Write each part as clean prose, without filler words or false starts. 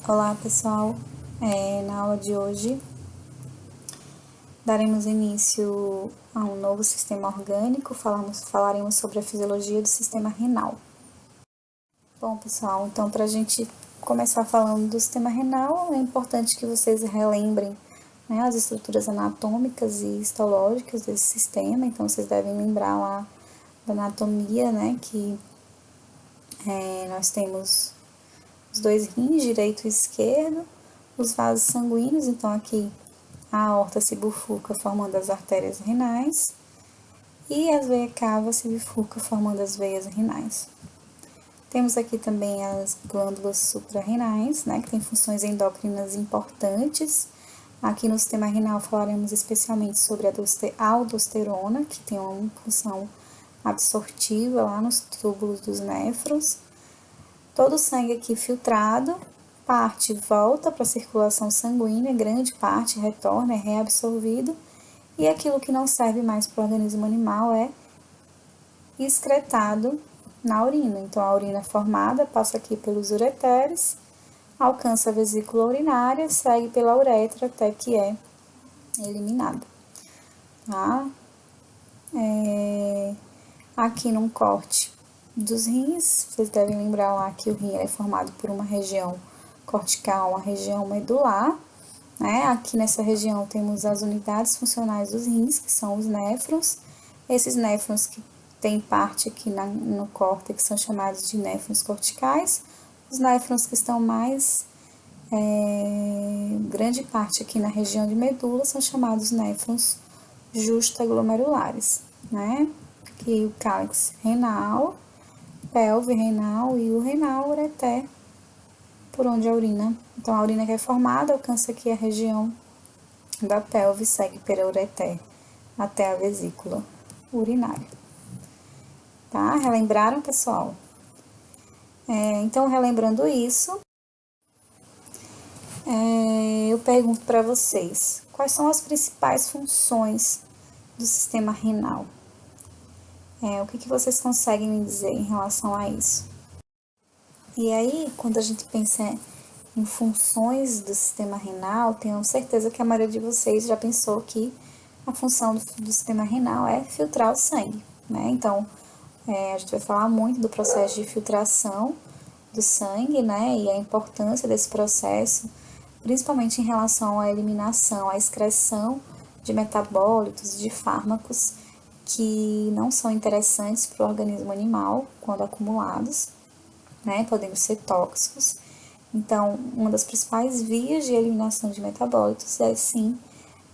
Olá pessoal, na aula de hoje daremos início a um novo sistema orgânico, falaremos sobre a fisiologia do sistema renal. Bom pessoal, então para a gente começar falando do sistema renal, é importante que vocês relembrem, né, as estruturas anatômicas e histológicas desse sistema. Então vocês devem lembrar lá da anatomia, né, que nós temos os dois rins, direito e esquerdo, os vasos sanguíneos, então aqui a aorta se bifurca formando as artérias renais e as veias cava se bifurca formando as veias renais. Temos aqui também as glândulas suprarrenais, né, que tem funções endócrinas importantes. Aqui no sistema renal falaremos especialmente sobre a aldosterona, que tem uma função absortiva lá nos túbulos dos néfrons. Todo o sangue aqui filtrado, parte volta para a circulação sanguínea, grande parte retorna, é reabsorvido, e aquilo que não serve mais para o organismo animal é excretado na urina. Então, a urina formada passa aqui pelos ureteres, alcança a vesícula urinária, segue pela uretra até que é eliminada. Tá? Aqui num corte dos rins, vocês devem lembrar lá que o rim é formado por uma região cortical, uma região medular, né? Aqui nessa região temos as unidades funcionais dos rins, que são os néfrons. Esses néfrons que tem parte aqui no córtex são chamados de néfrons corticais. Os néfrons que estão mais, grande parte aqui na região de medula, são chamados néfrons justaglomerulares, né? Aqui o cálix renal, pelve renal e o renal, ureter, por onde a urina. Então, a urina que é formada alcança aqui a região da pelve, segue pela ureter até a vesícula urinária. Tá? Relembraram, pessoal? Então, relembrando isso, eu pergunto para vocês, quais são as principais funções do sistema renal? O que vocês conseguem me dizer em relação a isso? E aí, quando a gente pensa em funções do sistema renal, tenho certeza que a maioria de vocês já pensou que a função do sistema renal é filtrar o sangue, né? Então, a gente vai falar muito do processo de filtração do sangue, né? E a importância desse processo, principalmente em relação à eliminação, à excreção de metabólitos, de fármacos que não são interessantes para o organismo animal quando acumulados, né, podendo ser tóxicos. Então, uma das principais vias de eliminação de metabólitos é, sim,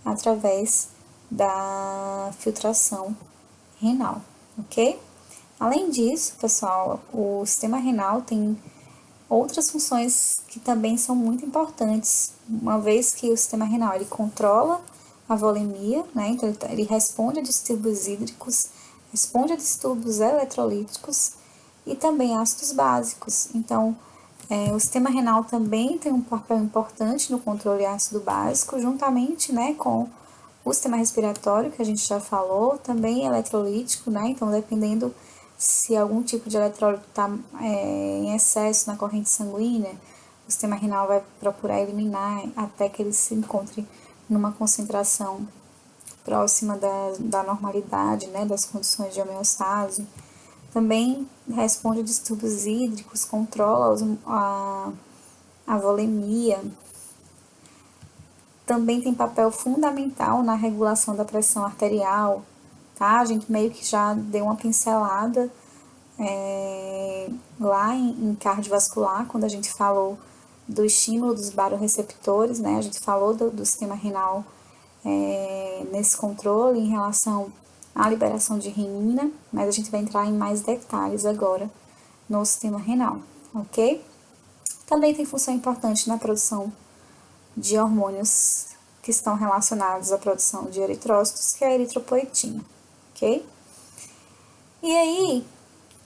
através da filtração renal, ok? Além disso, pessoal, o sistema renal tem outras funções que também são muito importantes, uma vez que o sistema renal ele controla a volemia, né? Então ele responde a distúrbios hídricos, responde a distúrbios eletrolíticos e também ácidos básicos. Então, o sistema renal também tem um papel importante no controle ácido básico, juntamente, né, com o sistema respiratório, que a gente já falou, também eletrolítico, né? Então, dependendo se algum tipo de eletrólito está em excesso na corrente sanguínea, o sistema renal vai procurar eliminar até que ele se encontre numa concentração próxima da normalidade, né, das condições de homeostase. Também responde a distúrbios hídricos, controla a volemia. Também tem papel fundamental na regulação da pressão arterial, tá? A gente meio que já deu uma pincelada lá em cardiovascular, quando a gente falou do estímulo dos barorreceptores, né? A gente falou do sistema renal nesse controle em relação à liberação de renina, mas a gente vai entrar em mais detalhes agora no sistema renal, ok? Também tem função importante na produção de hormônios que estão relacionados à produção de eritrócitos, que é a eritropoetina, ok? E aí,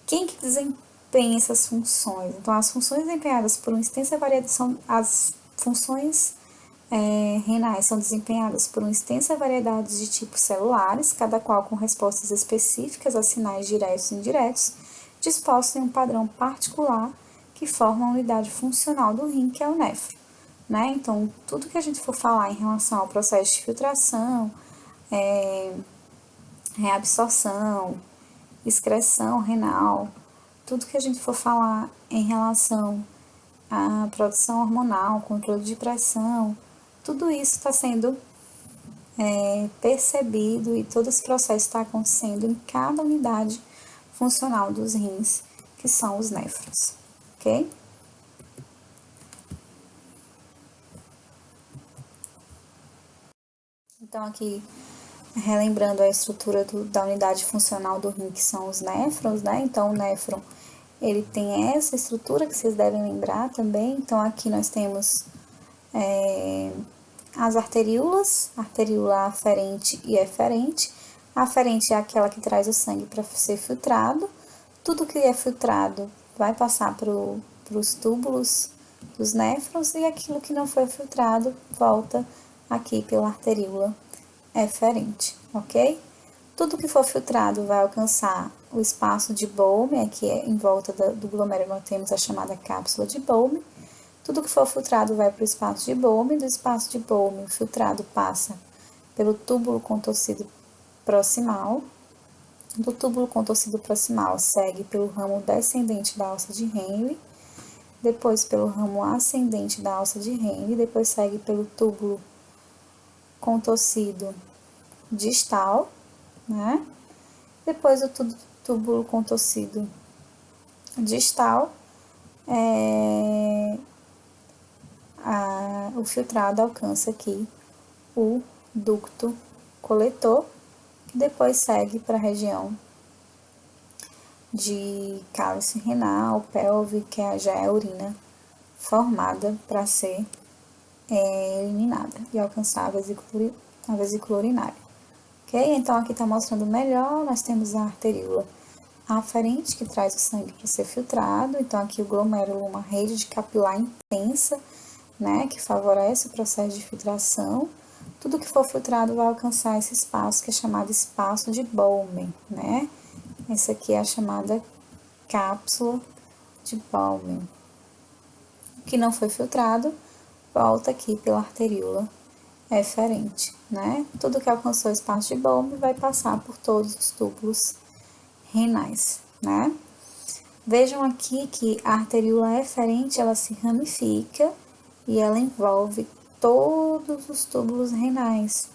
quem que desempenha essas funções? Então, as funções desempenhadas por uma extensa variedade as funções renais são desempenhadas por uma extensa variedade de tipos celulares, cada qual com respostas específicas a sinais diretos e indiretos, dispostos em um padrão particular que forma a unidade funcional do rim, que é o néfron. né? Então, tudo que a gente for falar em relação ao processo de filtração, reabsorção, excreção renal, tudo que a gente for falar em relação à produção hormonal, controle de pressão, tudo isso está sendo percebido e todo esse processo está acontecendo em cada unidade funcional dos rins, que são os néfrons, ok? Então, aqui, relembrando a estrutura da unidade funcional do rim, que são os néfrons, né? Então, o néfron, ele tem essa estrutura que vocês devem lembrar também. Então, aqui nós temos as arteríolas, arteríola aferente e eferente. A aferente é aquela que traz o sangue para ser filtrado. Tudo que é filtrado vai passar para os túbulos dos néfrons e aquilo que não foi filtrado volta aqui pela arteríola eferente, ok? Tudo que for filtrado vai alcançar o espaço de Bowman, aqui em volta do glomérulo nós temos a chamada cápsula de Bowman. Tudo que for filtrado vai para o espaço de Bowman, do espaço de Bowman o filtrado passa pelo túbulo contorcido proximal, do túbulo contorcido proximal segue pelo ramo descendente da alça de Henle, depois pelo ramo ascendente da alça de Henle, depois segue pelo túbulo contorcido distal, né? Depois do túbulo contorcido distal, o filtrado alcança aqui o ducto coletor, que depois segue para a região de cálice renal, pelve, que já é a urina formada para ser eliminada e alcançar a vesícula urinária. Ok? Então, aqui está mostrando melhor, nós temos a arteríola aferente, que traz o sangue para ser filtrado. Então, aqui o glomérulo, uma rede de capilar intensa, né, que favorece o processo de filtração. Tudo que for filtrado vai alcançar esse espaço, que é chamado espaço de Bowman, né? Essa aqui é a chamada cápsula de Bowman. O que não foi filtrado volta aqui pela arteríola eferente, né? Tudo que alcançou o espaço de Bowman vai passar por todos os túbulos renais, né? Vejam aqui que a arteríola eferente, ela se ramifica e ela envolve todos os túbulos renais.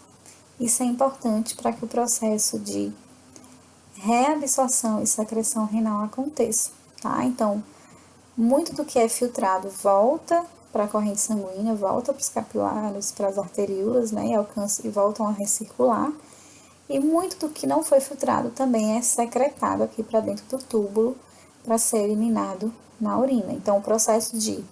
Isso é importante para que o processo de reabsorção e secreção renal aconteça, tá? Então, muito do que é filtrado volta para a corrente sanguínea, volta para os capilares, para as arteríolas, né? E voltam a recircular. E muito do que não foi filtrado também é secretado aqui para dentro do túbulo para ser eliminado na urina. Então, o processo de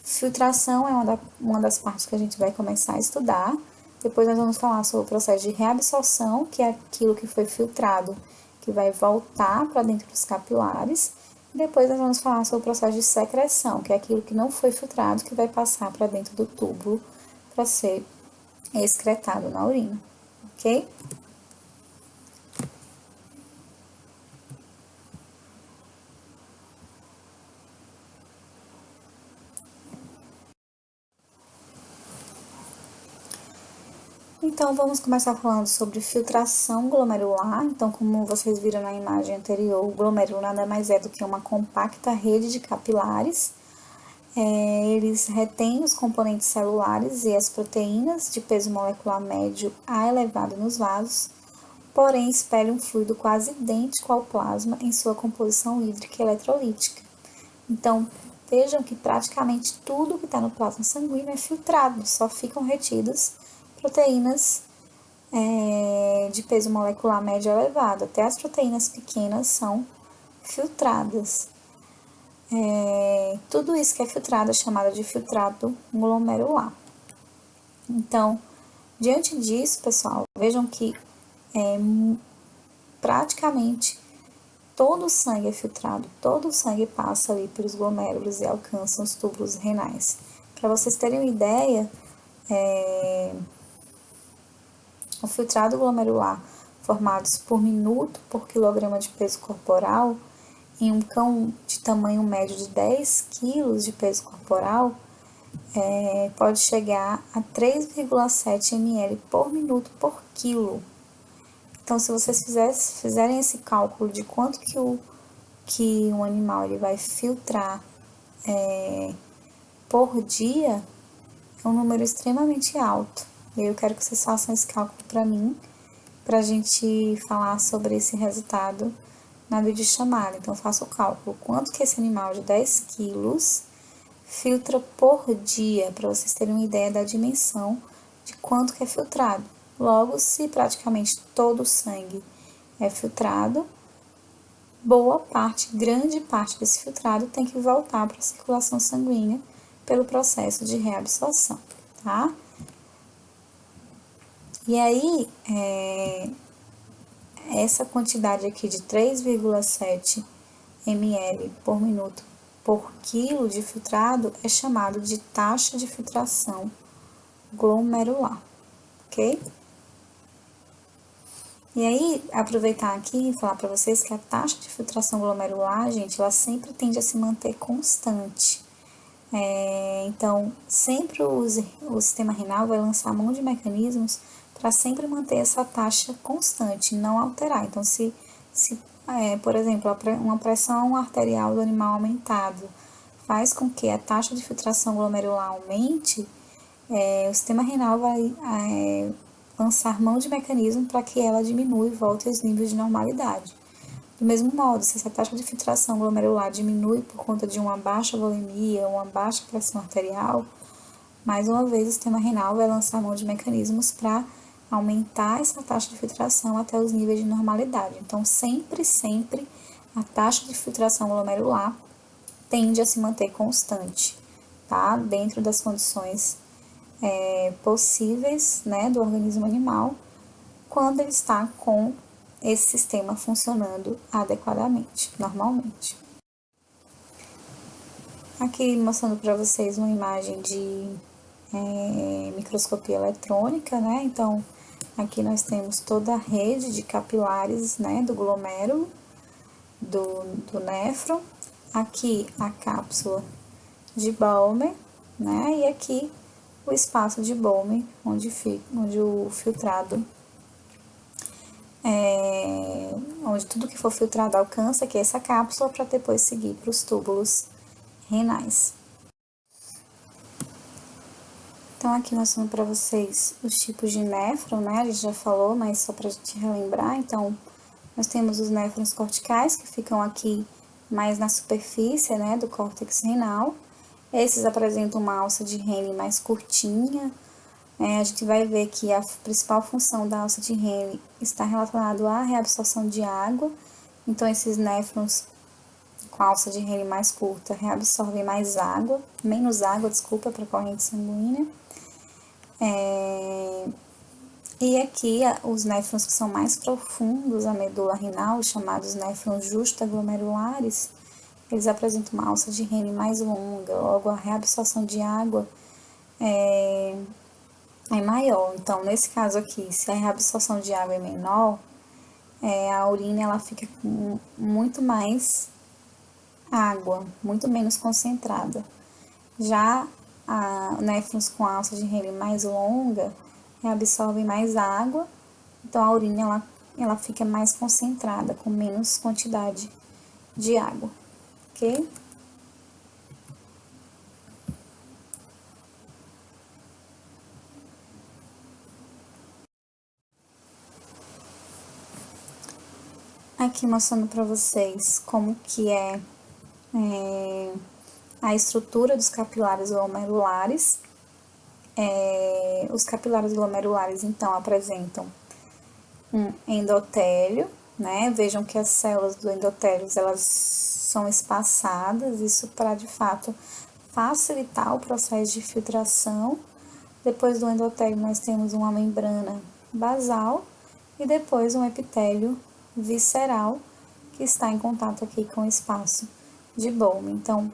filtração é uma das partes que a gente vai começar a estudar. Depois nós vamos falar sobre o processo de reabsorção, que é aquilo que foi filtrado, que vai voltar para dentro dos capilares. Depois nós vamos falar sobre o processo de secreção, que é aquilo que não foi filtrado, que vai passar para dentro do túbulo para ser excretado na urina, ok? Então, vamos começar falando sobre filtração glomerular. Então, como vocês viram na imagem anterior, o glomérulo nada mais é do que uma compacta rede de capilares. Eles retêm os componentes celulares e as proteínas de peso molecular médio a elevado nos vasos, porém espelham um fluido quase idêntico ao plasma em sua composição hídrica e eletrolítica. Então, vejam que praticamente tudo que está no plasma sanguíneo é filtrado, só ficam retidas proteínas de peso molecular médio elevado. Até as proteínas pequenas são filtradas. Tudo isso que é filtrado é chamado de filtrado glomerular. Então, diante disso, pessoal, vejam que praticamente todo o sangue é filtrado, todo o sangue passa ali pelos glomérulos e alcança os túbulos renais. Para vocês terem uma ideia, o filtrado glomerular formados por minuto por quilograma de peso corporal em um cão de tamanho médio de 10 kg de peso corporal pode chegar a 3,7 ml por minuto por quilo. Então, se vocês fizerem esse cálculo de quanto que um animal ele vai filtrar por dia, é um número extremamente alto. E eu quero que vocês façam esse cálculo para mim, para a gente falar sobre esse resultado na videochamada. Então, eu faço o cálculo. Quanto que esse animal de 10 quilos filtra por dia, para vocês terem uma ideia da dimensão de quanto que é filtrado. Logo, se praticamente todo o sangue é filtrado, boa parte, grande parte desse filtrado tem que voltar para a circulação sanguínea pelo processo de reabsorção, tá? E aí, essa quantidade aqui de 3,7 ml por minuto por quilo de filtrado é chamado de taxa de filtração glomerular, ok? E aí, aproveitar aqui e falar para vocês que a taxa de filtração glomerular, gente, ela sempre tende a se manter constante. Então, sempre o sistema renal vai lançar mão de mecanismos para sempre manter essa taxa constante, não alterar. Então, por exemplo, uma pressão arterial do animal aumentado faz com que a taxa de filtração glomerular aumente, o sistema renal vai lançar mão de mecanismo para que ela diminua e volte aos níveis de normalidade. Do mesmo modo, se essa taxa de filtração glomerular diminui por conta de uma baixa volemia, uma baixa pressão arterial, mais uma vez o sistema renal vai lançar mão de mecanismos para aumentar essa taxa de filtração até os níveis de normalidade. Então, sempre a taxa de filtração glomerular tende a se manter constante, tá? Dentro das condições possíveis, né, do organismo animal, quando ele está com esse sistema funcionando adequadamente, normalmente. Aqui mostrando para vocês uma imagem de microscopia eletrônica, né? Então, aqui nós temos toda a rede de capilares, né, do glomérulo, do néfron. Aqui a cápsula de Bowman, né? E aqui o espaço de Bowman, onde o filtrado, onde tudo que for filtrado alcança, que é essa cápsula, para depois seguir para os túbulos renais. Então, aqui mostrando para vocês os tipos de néfron, né? A gente já falou, mas só para a gente relembrar. Então, nós temos os néfrons corticais, que ficam aqui mais na superfície, né, do córtex renal. Esses apresentam uma alça de Henle mais curtinha. A gente vai ver que a principal função da alça de Henle está relacionada à reabsorção de água. Então, esses néfrons com alça de Henle mais curta reabsorvem menos água, para a corrente sanguínea. E aqui, os néfrons que são mais profundos, a medula renal, chamados néfrons justaglomerulares, eles apresentam uma alça de Henle mais longa, logo a reabsorção de água é maior. Então, nesse caso aqui, se a reabsorção de água é menor, a urina ela fica com muito mais água, muito menos concentrada. Já néfrons com alça de Henle mais longa absorvem mais água, então a urina ela fica mais concentrada, com menos quantidade de água, ok? Aqui mostrando para vocês como que é a estrutura dos capilares glomerulares. Os capilares glomerulares, então, apresentam um endotélio, né? Vejam que as células do endotélio, elas são espaçadas, isso para, de fato, facilitar o processo de filtração. Depois do endotélio, nós temos uma membrana basal e depois um epitélio visceral, que está em contato aqui com o espaço de Bowman. Então,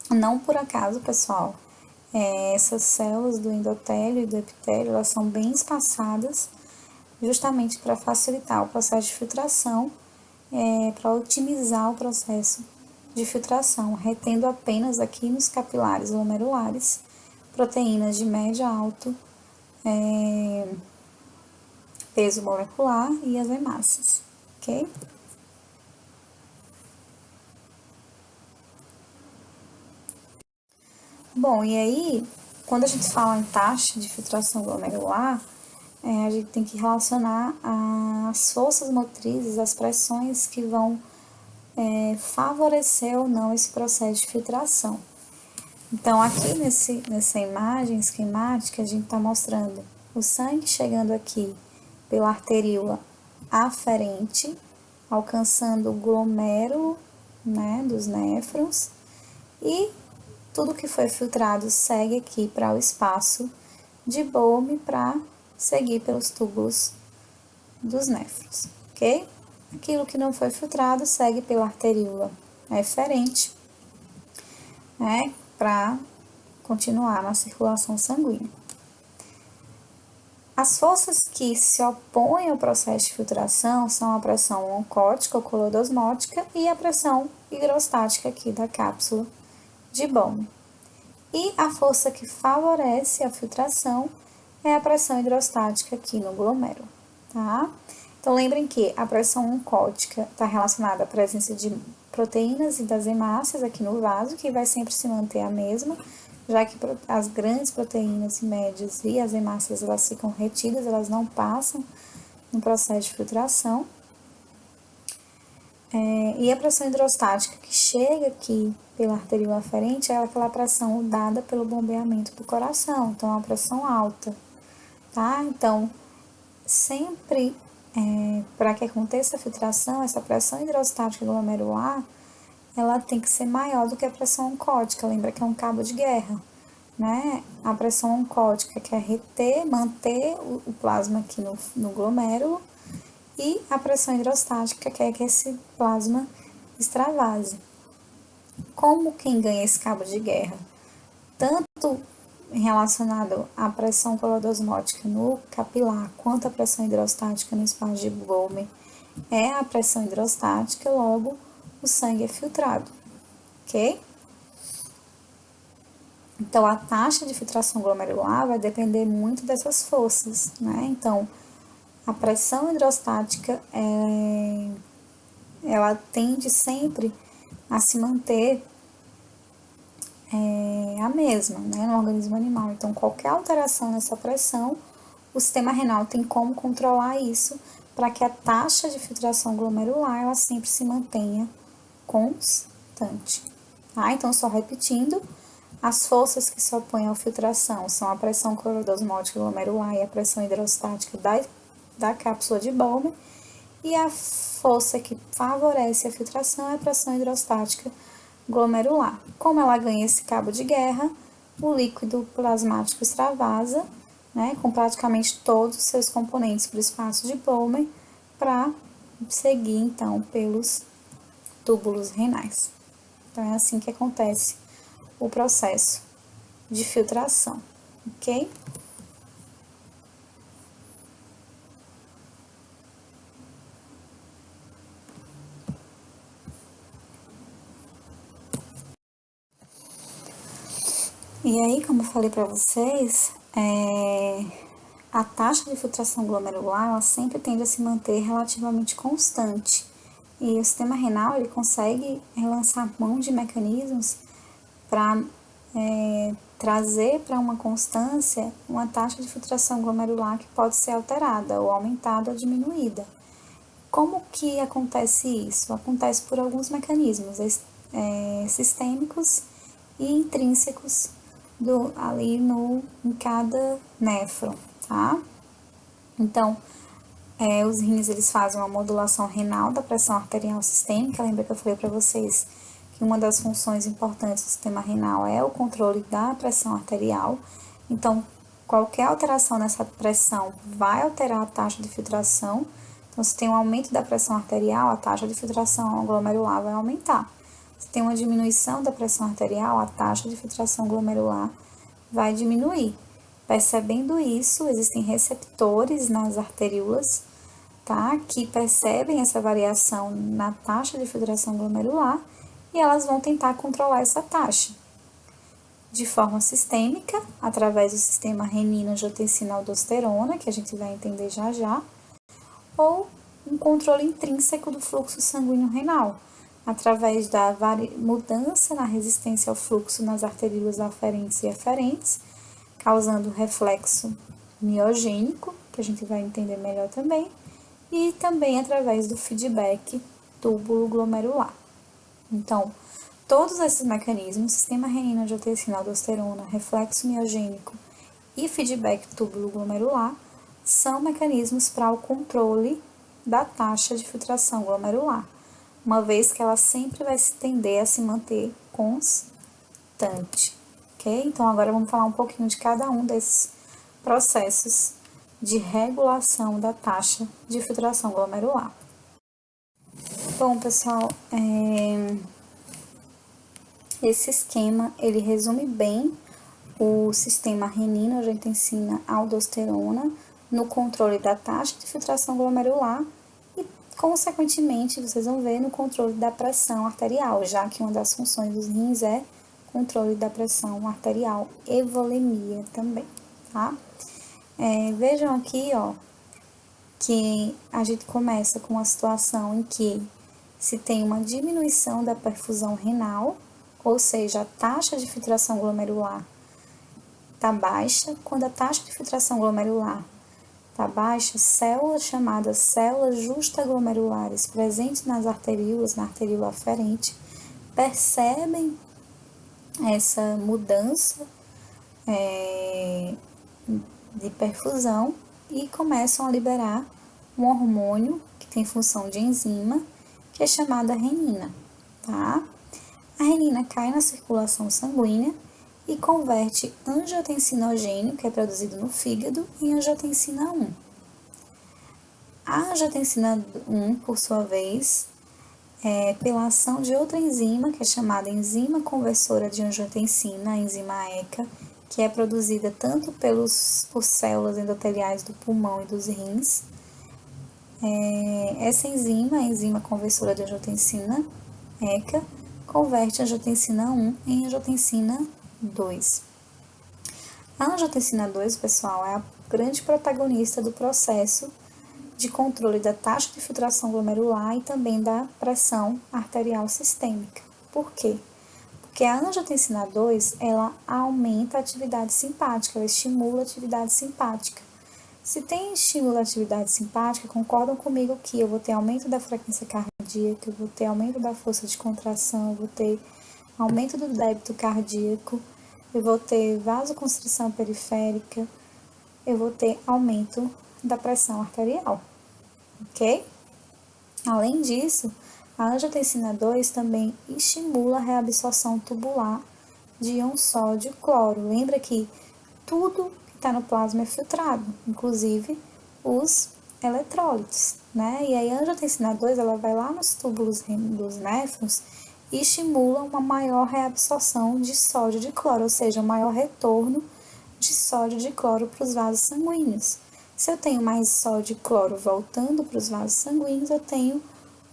não por acaso, pessoal, essas células do endotélio e do epitélio, elas são bem espaçadas, justamente para facilitar o processo de filtração, para otimizar o processo de filtração, retendo apenas aqui nos capilares glomerulares proteínas de médio a alto peso molecular e as hemácias, ok? Bom, e aí, quando a gente fala em taxa de filtração glomerular, a gente tem que relacionar as forças motrizes, as pressões que vão favorecer ou não esse processo de filtração. Então, aqui nessa imagem esquemática, a gente está mostrando o sangue chegando aqui pela arteríola aferente, alcançando o glomérulo, né, dos néfrons, e tudo que foi filtrado segue aqui para o espaço de Bowman para seguir pelos túbulos dos néfrons, ok? Aquilo que não foi filtrado segue pela arteríola eferente, né, para continuar na circulação sanguínea. As forças que se opõem ao processo de filtração são a pressão oncótica ou colodosmótica e a pressão higrostática aqui da cápsula de Bowman. E a força que favorece a filtração é a pressão hidrostática aqui no glomérulo, tá? Então, lembrem que a pressão oncótica está relacionada à presença de proteínas e das hemácias aqui no vaso, que vai sempre se manter a mesma, já que as grandes proteínas e médias e as hemácias, elas ficam retidas, elas não passam no processo de filtração. E a pressão hidrostática que chega aqui pela arteríola aferente é aquela pressão dada pelo bombeamento do coração, então é uma pressão alta, tá? Então, sempre para que aconteça a filtração, essa pressão hidrostática glomerular, ela tem que ser maior do que a pressão oncótica, lembra que é um cabo de guerra, né? A pressão oncótica quer manter o plasma aqui no glomérulo, e a pressão hidrostática quer que esse plasma extravase. Como quem ganha esse cabo de guerra? Tanto relacionado à pressão colodosmótica no capilar, quanto à pressão hidrostática no espaço de Bowman, é a pressão hidrostática, logo o sangue é filtrado, ok? Então, a taxa de filtração glomerular vai depender muito dessas forças, né? Então, a pressão hidrostática, ela tende sempre a se manter a mesma, né, no organismo animal. Então, qualquer alteração nessa pressão, o sistema renal tem como controlar isso para que a taxa de filtração glomerular, ela sempre se mantenha constante, tá? Então, só repetindo, as forças que se opõem à filtração são a pressão colodosmótica glomerular e a pressão hidrostática da cápsula de Bowman, e a força que favorece a filtração é a pressão hidrostática glomerular. Como ela ganha esse cabo de guerra, o líquido plasmático extravasa, né, com praticamente todos os seus componentes para o espaço de Bowman, para seguir, então, pelos túbulos renais. Então, é assim que acontece o processo de filtração, ok? E aí, como eu falei para vocês, a taxa de filtração glomerular, ela sempre tende a se manter relativamente constante. E o sistema renal, ele consegue lançar mão de mecanismos para trazer para uma constância uma taxa de filtração glomerular que pode ser alterada, ou aumentada ou diminuída. Como que acontece isso? Acontece por alguns mecanismos sistêmicos e intrínsecos ali em cada néfron, tá? Então, os rins, eles fazem uma modulação renal da pressão arterial sistêmica. Lembra que eu falei para vocês que uma das funções importantes do sistema renal é o controle da pressão arterial. Então, qualquer alteração nessa pressão vai alterar a taxa de filtração. Então, se tem um aumento da pressão arterial, a taxa de filtração glomerular vai aumentar. Se tem uma diminuição da pressão arterial, a taxa de filtração glomerular vai diminuir. Percebendo isso, existem receptores nas arteríolas, tá, que percebem essa variação na taxa de filtração glomerular, e elas vão tentar controlar essa taxa. de forma sistêmica, através do sistema renina-angiotensina-aldosterona, que a gente vai entender já já, ou um controle intrínseco do fluxo sanguíneo renal, através da mudança na resistência ao fluxo nas arteríolas aferentes e eferentes, causando reflexo miogênico, que a gente vai entender melhor também, e também através do feedback túbulo-glomerular. Então, todos esses mecanismos, sistema renina-angiotensina-aldosterona, reflexo miogênico e feedback túbulo-glomerular, são mecanismos para o controle da taxa de filtração glomerular, uma vez que ela sempre vai tender a se manter constante, ok? Então, agora vamos falar um pouquinho de cada um desses processos de regulação da taxa de filtração glomerular. Bom, pessoal, esse esquema, ele resume bem o sistema renina-angiotensina-aldosterona no controle da taxa de filtração glomerular e, consequentemente, vocês vão ver no controle da pressão arterial, já que uma das funções dos rins é controle da pressão arterial e volemia também, tá? Vejam aqui, ó, que a gente começa com uma situação em que se tem uma diminuição da perfusão renal, ou seja, a taxa de filtração glomerular está baixa. Quando a taxa de filtração glomerular está baixa, células chamadas células justaglomerulares presentes nas arteríolas, na arteríola aferente, percebem essa mudança de perfusão e começam a liberar um hormônio que tem função de enzima, que é chamada renina, tá? A renina cai na circulação sanguínea e converte angiotensinogênio, que é produzido no fígado, em angiotensina 1. A angiotensina 1, por sua vez, pela ação de outra enzima, que é chamada enzima conversora de angiotensina, a enzima ECA, que é produzida tanto por células endoteliais do pulmão e dos rins. Essa enzima, a enzima conversora de angiotensina, ECA, converte a angiotensina 1 em angiotensina 2. A angiotensina 2, pessoal, é a grande protagonista do processo de controle da taxa de filtração glomerular e também da pressão arterial sistêmica. Por quê? Porque a angiotensina 2, ela aumenta a atividade simpática, ela estimula a atividade simpática. Se tem estímulo à atividade simpática, concordam comigo que eu vou ter aumento da frequência cardíaca, eu vou ter aumento da força de contração, eu vou ter aumento do débito cardíaco, eu vou ter vasoconstrição periférica, eu vou ter aumento da pressão arterial, ok? Além disso, a angiotensina 2 também estimula a reabsorção tubular de íon sódio e cloro. Lembra que tudo que está no plasma é filtrado, inclusive os eletrólitos, né? E aí a angiotensina 2, ela vai lá nos túbulos dos néfrons e estimula uma maior reabsorção de sódio e de cloro, ou seja, um maior retorno de sódio e de cloro para os vasos sanguíneos. Se eu tenho mais sódio e cloro voltando para os vasos sanguíneos, eu tenho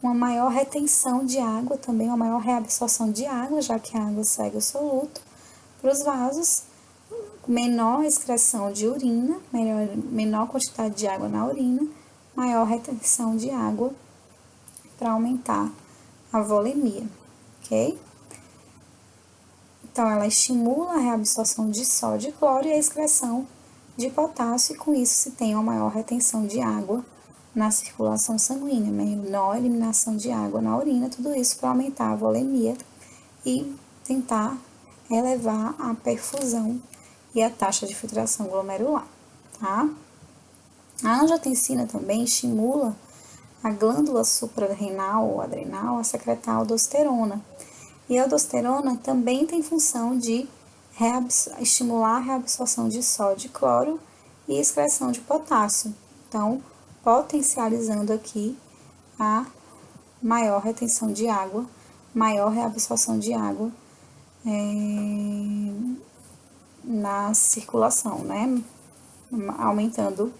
uma maior retenção de água, também uma maior reabsorção de água, já que a água segue o soluto para os vasos, menor excreção de urina, menor quantidade de água na urina, maior retenção de água para aumentar a volemia, ok? Então, ela estimula a reabsorção de sódio e cloro e a excreção de potássio, e com isso se tem uma maior retenção de água na circulação sanguínea, menor eliminação de água na urina, tudo isso para aumentar a volemia e tentar elevar a perfusão e a taxa de filtração glomerular, tá? A angiotensina também estimula a glândula suprarrenal ou adrenal a secretar aldosterona. E a aldosterona também tem função de estimular a reabsorção de sódio e cloro e excreção de potássio. Então, potencializando aqui a maior retenção de água, maior reabsorção de água na circulação, né? Aumentando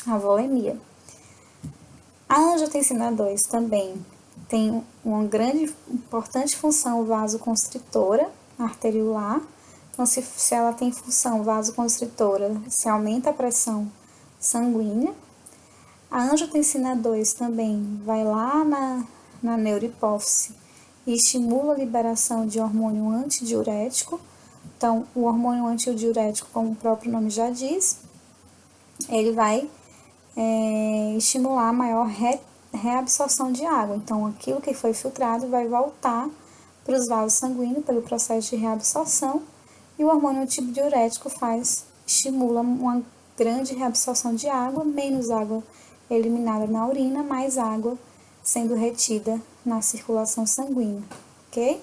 a volemia. A angiotensina 2 também tem uma grande, importante função vasoconstritora arteriolar Então, se ela tem função vasoconstritora, se aumenta a pressão sanguínea. A angiotensina 2 também vai lá na neurohipófise e estimula a liberação de hormônio antidiurético. Então, o hormônio antidiurético, como o próprio nome já diz, ele vai estimular a maior reabsorção de água. Então, aquilo que foi filtrado vai voltar para os vasos sanguíneos pelo processo de reabsorção, e o hormônio antidiurético estimula uma grande reabsorção de água, menos água eliminada na urina, mais água sendo retida na circulação sanguínea, ok?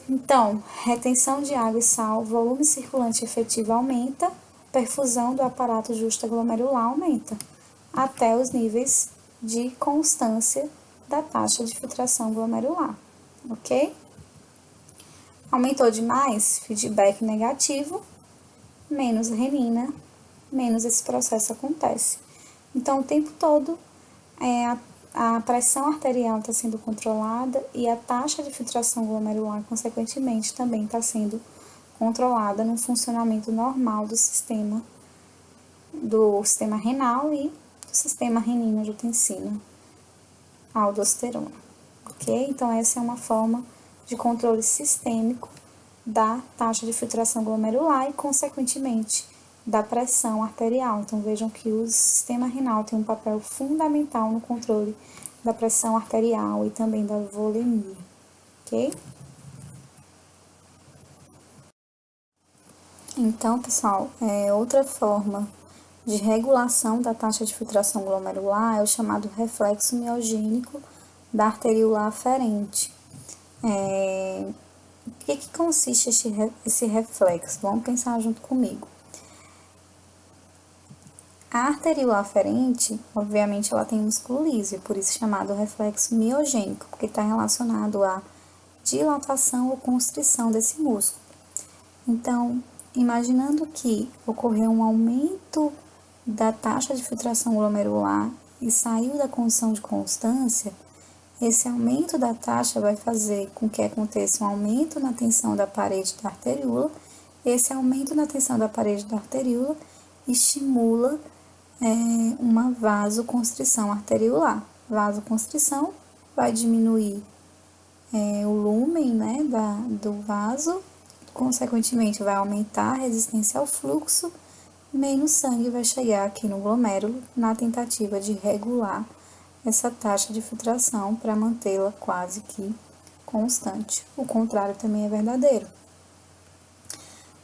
Então, retenção de água e sal, volume circulante efetivo aumenta, perfusão do aparato justaglomerular aumenta, até os níveis de constância da taxa de filtração glomerular, ok? Aumentou demais, feedback negativo, menos renina, menos esse processo acontece. Então, o tempo todo, a pressão arterial está sendo controlada e a taxa de filtração glomerular, consequentemente, também está sendo controlada no funcionamento normal do sistema renal e do sistema renina-angiotensina, aldosterona, ok? Então, essa é uma forma de controle sistêmico da taxa de filtração glomerular e, consequentemente, da pressão arterial. Então, vejam que o sistema renal tem um papel fundamental no controle da pressão arterial e também da volemia, ok? Então, pessoal, outra forma de regulação da taxa de filtração glomerular é o chamado reflexo miogênico da arteríola aferente. O que consiste esse reflexo? Vamos pensar junto comigo. A arteríola aferente, obviamente, ela tem músculo liso, por isso chamado reflexo miogênico, porque está relacionado à dilatação ou constrição desse músculo. Então, imaginando que ocorreu um aumento da taxa de filtração glomerular e saiu da condição de constância, esse aumento da taxa vai fazer com que aconteça um aumento na tensão da parede da arteríola. Esse aumento na tensão da parede da arteríola estimula uma vasoconstrição arteriolar. Vasoconstrição vai diminuir o lúmen, né, do vaso, consequentemente vai aumentar a resistência ao fluxo, menos sangue vai chegar aqui no glomérulo na tentativa de regular essa taxa de filtração para mantê-la quase que constante. O contrário também é verdadeiro.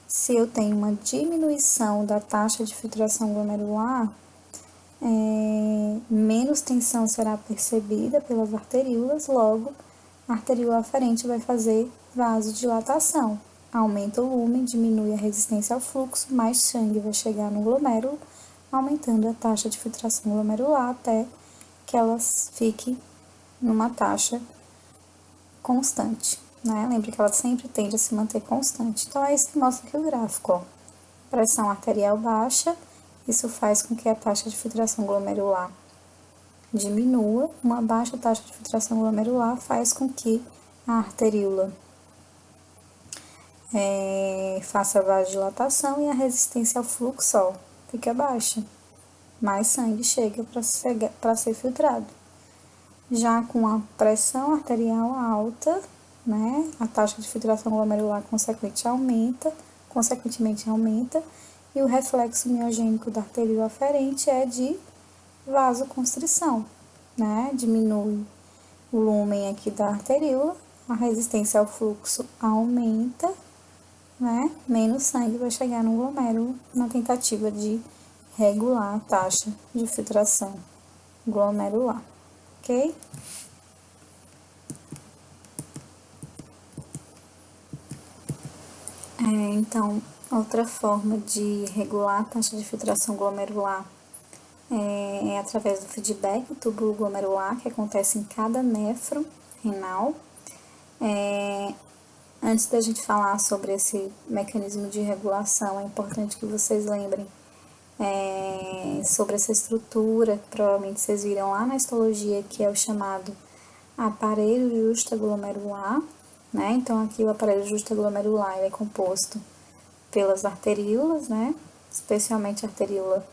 Se eu tenho uma diminuição da taxa de filtração glomerular, menos tensão será percebida pelas arteríolas, logo a arteríola aferente vai fazer vasodilatação. Aumenta o volume, diminui a resistência ao fluxo, mais sangue vai chegar no glomérulo, aumentando a taxa de filtração glomerular até que ela fique numa taxa constante, né? Lembre que ela sempre tende a se manter constante. Então, é isso que mostra aqui o gráfico, ó. Pressão arterial baixa, isso faz com que a taxa de filtração glomerular diminua. Uma baixa taxa de filtração glomerular faz com que a arteríola faça vasodilatação e a resistência ao fluxo fica baixa. Mais sangue chega para ser filtrado. Já com a pressão arterial alta, né, a taxa de filtração glomerular consequentemente aumenta, e o reflexo miogênico da arteríola aferente é de vasoconstrição, né, diminui o lumen aqui da arteríola, a resistência ao fluxo aumenta, né, menos sangue vai chegar no glomérulo na tentativa de regular a taxa de filtração glomerular, ok? Então, outra forma de regular a taxa de filtração glomerular é através do feedback túbulo glomerular, que acontece em cada néfron renal. Antes da gente falar sobre esse mecanismo de regulação, é importante que vocês lembrem sobre essa estrutura, que provavelmente vocês viram lá na histologia, que é o chamado aparelho justaglomerular. né? Então, aqui o aparelho justaglomerular é composto pelas arteríolas, né? Especialmente a arteríola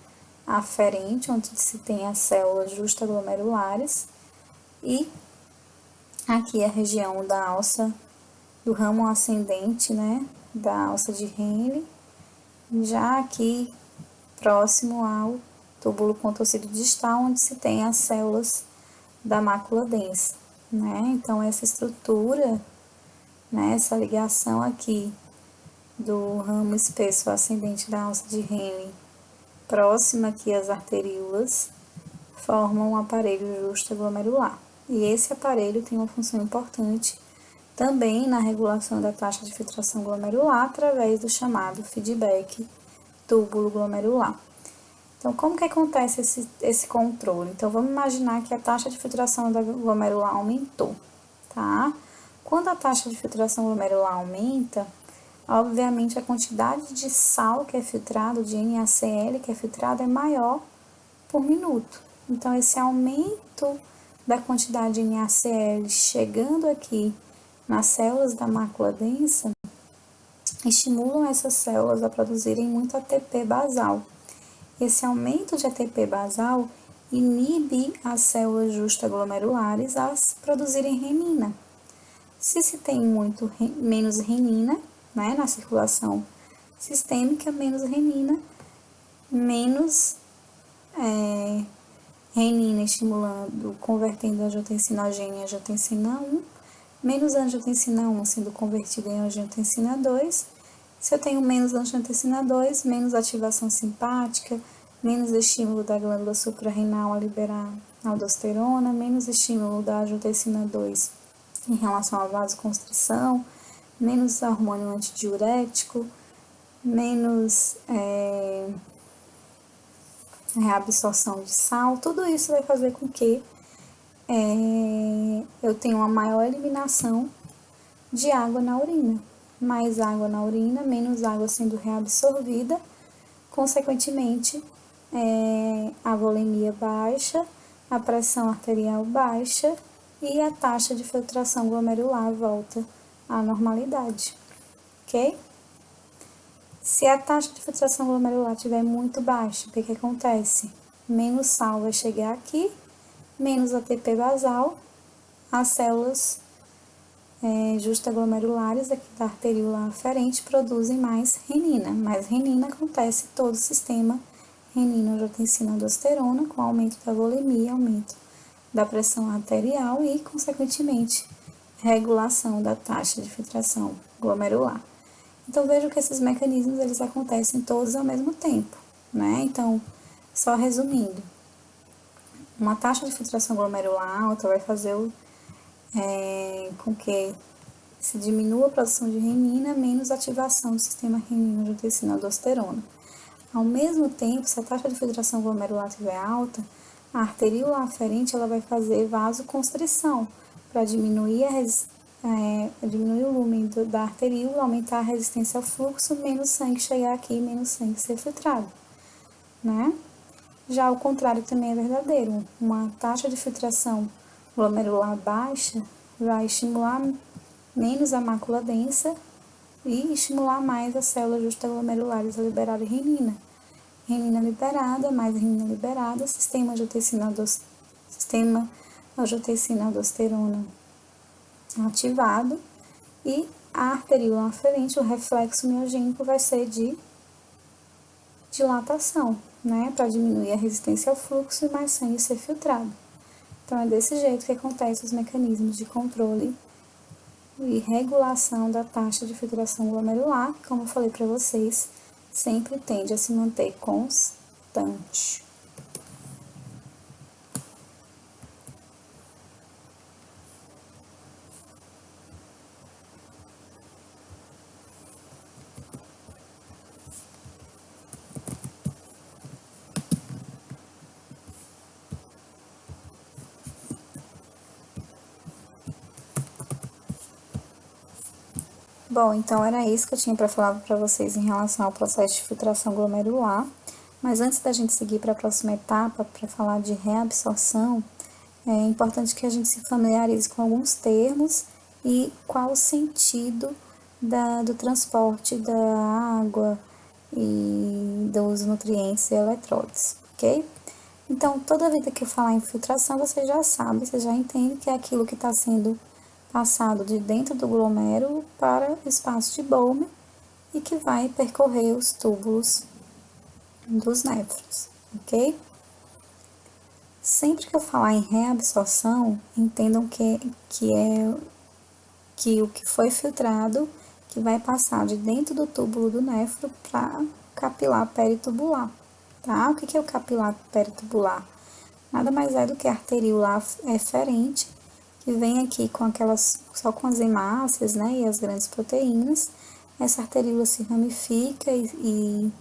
aferente, onde se tem as células justaglomerulares, e aqui a região da alça do ramo ascendente, né? Da alça de Henle, já aqui próximo ao túbulo contorcido distal, onde se tem as células da mácula densa, né? Então, essa estrutura, né? Essa ligação aqui do ramo espesso ascendente da alça de Henle, próxima aqui às arteríolas, formam um aparelho justaglomerular. E esse aparelho tem uma função importante também na regulação da taxa de filtração glomerular através do chamado feedback túbulo glomerular. Então, como que acontece esse controle? Então, vamos imaginar que a taxa de filtração da glomerular aumentou, tá? Quando a taxa de filtração glomerular aumenta, obviamente a quantidade de sal que é filtrado, de NaCl que é filtrado, é maior por minuto. Então, esse aumento da quantidade de NaCl chegando aqui nas células da mácula densa, estimulam essas células a produzirem muito ATP basal. Esse aumento de ATP basal inibe as células justaglomerulares a produzirem renina. Se se tem menos renina, né, na circulação sistêmica, menos renina, menos renina estimulando, convertendo a angiotensina-gena em angiotensina-1, menos angiotensina-1 sendo convertida em angiotensina-2. Se eu tenho menos angiotensina-2, menos ativação simpática, menos estímulo da glândula suprarrenal a liberar aldosterona, menos estímulo da angiotensina-2 em relação à vasoconstrição, menos hormônio antidiurético, menos reabsorção de sal. Tudo isso vai fazer com que eu tenha uma maior eliminação de água na urina. Mais água na urina, menos água sendo reabsorvida, consequentemente, a volemia baixa, a pressão arterial baixa e a taxa de filtração glomerular volta à normalidade, ok? Se a taxa de filtração glomerular estiver muito baixa, o que acontece? Menos sal vai chegar aqui, menos ATP basal, as células justaglomerulares aqui da arteríola aferente produzem mais renina. Mais renina acontece em todo o sistema renina-angiotensina-aldosterona, com aumento da volemia, aumento da pressão arterial e, consequentemente, regulação da taxa de filtração glomerular. Então, vejo que esses mecanismos, eles acontecem todos ao mesmo tempo, né? Então, só resumindo, uma taxa de filtração glomerular alta vai fazer com que se diminua a produção de renina, menos ativação do sistema renina-angiotensina-aldosterona. Ao mesmo tempo, se a taxa de filtração glomerular estiver alta, a arteríola aferente ela vai fazer vasoconstrição para diminuir diminuir o lumen da arteríola, aumentar a resistência ao fluxo, menos sangue chegar aqui, menos sangue ser filtrado, né? Já o contrário também é verdadeiro. Uma taxa de filtração glomerular baixa vai estimular menos a mácula densa e estimular mais as células justaglomerulares a liberarem renina. Renina liberada, mais renina liberada, sistema angiotensina-aldosterona ativado, e a arteríola aferente, o reflexo miogênico vai ser de dilatação, né, para diminuir a resistência ao fluxo e mais sangue ser filtrado. Então, é desse jeito que acontecem os mecanismos de controle e regulação da taxa de filtração glomerular, que, como eu falei para vocês, sempre tende a se manter constante. Bom, então era isso que eu tinha para falar para vocês em relação ao processo de filtração glomerular. Mas antes da gente seguir para a próxima etapa, para falar de reabsorção, é importante que a gente se familiarize com alguns termos e qual o sentido do transporte da água e dos nutrientes e eletrólitos, ok? Então, toda vida que eu falar em filtração, você já sabe, você já entende que é aquilo que está sendo passado de dentro do glomérulo para o espaço de Bowman e que vai percorrer os túbulos dos néfrons, ok? Sempre que eu falar em reabsorção, entendam que o que foi filtrado que vai passar de dentro do túbulo do néfron para o capilar peritubular, tá? O que é o capilar peritubular? Nada mais é do que a arteríola eferente, que vem aqui com aquelas, só com as hemácias, né, e as grandes proteínas. Essa arteríola se ramifica e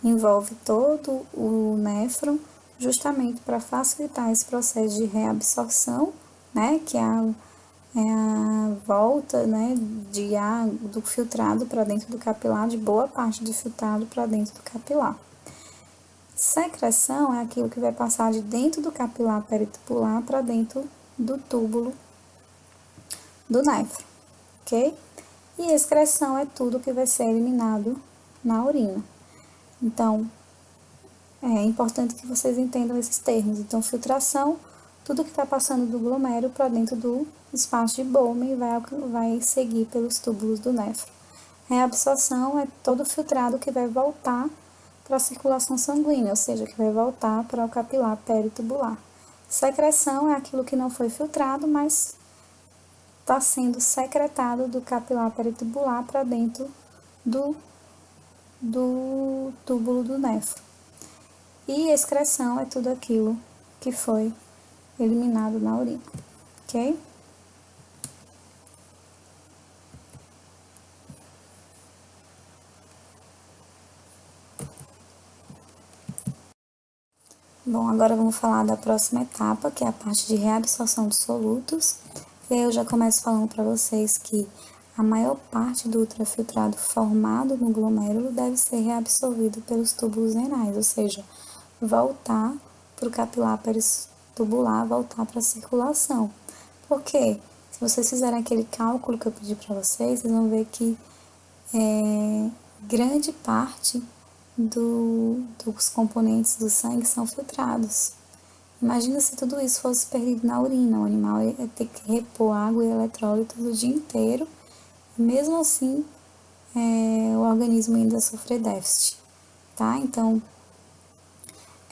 envolve todo o néfron, justamente para facilitar esse processo de reabsorção, né, que é a volta, né, de ar do filtrado para dentro do capilar, de boa parte do filtrado para dentro do capilar. Secreção é aquilo que vai passar de dentro do capilar peritubular para dentro do túbulo do néfron, ok? E excreção é tudo que vai ser eliminado na urina. Então, é importante que vocês entendam esses termos. Então, filtração, tudo que está passando do glomérulo para dentro do espaço de Bowman vai seguir pelos túbulos do néfron. Reabsorção é todo filtrado que vai voltar para a circulação sanguínea, ou seja, que vai voltar para o capilar peritubular. Secreção é aquilo que não foi filtrado, mas está sendo secretado do capilar peritubular para dentro do túbulo do néfron. E excreção é tudo aquilo que foi eliminado na urina, ok? Bom, agora vamos falar da próxima etapa, que é a parte de reabsorção dos solutos. E aí eu já começo falando para vocês que a maior parte do ultrafiltrado formado no glomérulo deve ser reabsorvido pelos túbulos renais, ou seja, voltar para o capilar peritubular, voltar para a circulação. Por quê? Se vocês fizerem aquele cálculo que eu pedi para vocês, vocês vão ver que grande parte dos componentes do sangue são filtrados. Imagina se tudo isso fosse perdido na urina, o animal ia ter que repor água e eletrólitos o dia inteiro, e mesmo assim o organismo ainda sofre déficit, tá? Então,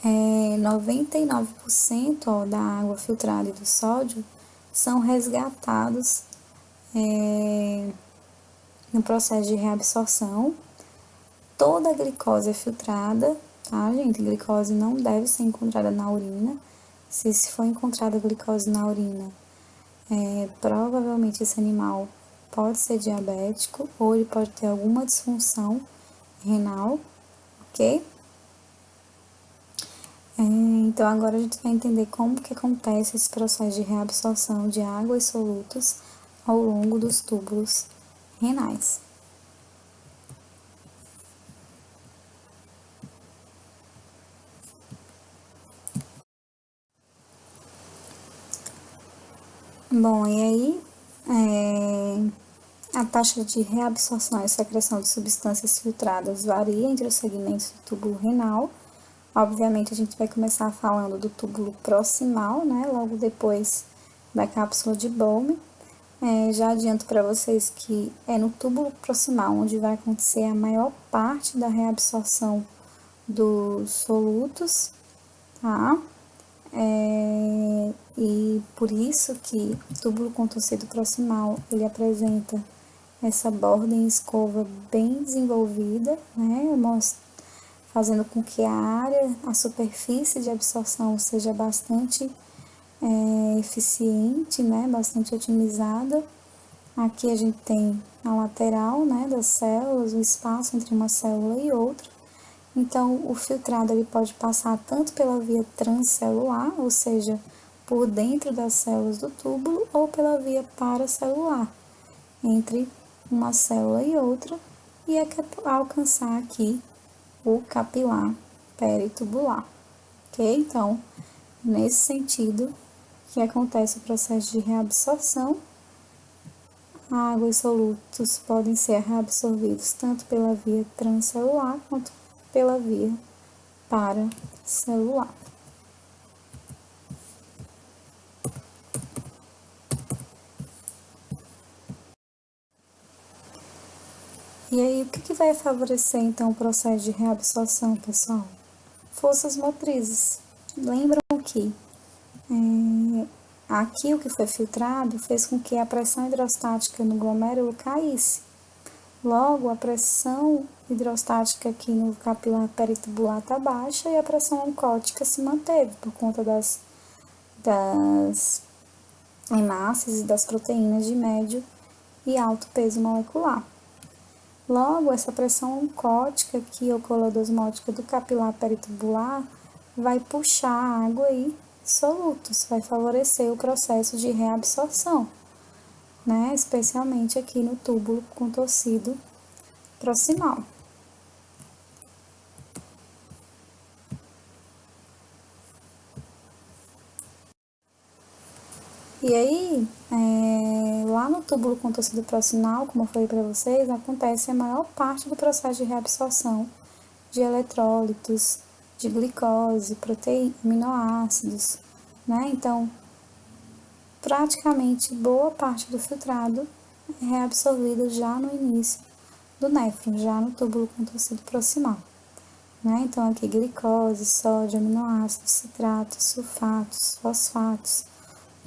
99% da água filtrada e do sódio são resgatados no processo de reabsorção. Toda a glicose é filtrada, tá, gente? A glicose não deve ser encontrada na urina. Se for encontrada glicose na urina, provavelmente esse animal pode ser diabético ou ele pode ter alguma disfunção renal, ok? Então, agora a gente vai entender como que acontece esse processo de reabsorção de água e solutos ao longo dos túbulos renais. Bom, e aí, a taxa de reabsorção e secreção de substâncias filtradas varia entre os segmentos do túbulo renal. Obviamente, a gente vai começar falando do túbulo proximal, né? Logo depois da cápsula de Bowman. Já adianto para vocês que é no túbulo proximal onde vai acontecer a maior parte da reabsorção dos solutos, tá? E por isso que o túbulo contorcido proximal, ele apresenta essa borda em escova bem desenvolvida, né? Fazendo com que a superfície de absorção seja bastante eficiente, né? Bastante otimizada. Aqui a gente tem a lateral, né, das células, o espaço entre uma célula e outra. Então, o filtrado ele pode passar tanto pela via transcelular, ou seja, por dentro das células do túbulo, ou pela via paracelular, entre uma célula e outra, e alcançar aqui o capilar peritubular, ok? Então, nesse sentido que acontece o processo de reabsorção A água e solutos podem ser reabsorvidos tanto pela via transcelular quanto pela via paracelular. E aí, o que vai favorecer então o processo de reabsorção, pessoal? Forças motrizes. Lembram que aqui o que foi filtrado fez com que a pressão hidrostática no glomérulo caísse. Logo, a pressão hidrostática aqui no capilar peritubular está baixa e a pressão oncótica se manteve por conta das hemácias e das proteínas de médio e alto peso molecular. Logo, essa pressão oncótica aqui, ou colodosmótica do capilar peritubular, vai puxar a água e solutos, vai favorecer o processo de reabsorção, né? Especialmente aqui no túbulo contorcido proximal. E aí, lá no túbulo contorcido proximal, como eu falei para vocês, acontece a maior parte do processo de reabsorção de eletrólitos, de glicose, proteína, aminoácidos, né? Então, praticamente boa parte do filtrado é reabsorvido já no início do néfron, já no túbulo contorcido proximal, né? Então, aqui glicose, sódio, aminoácidos, citratos, sulfatos, fosfatos,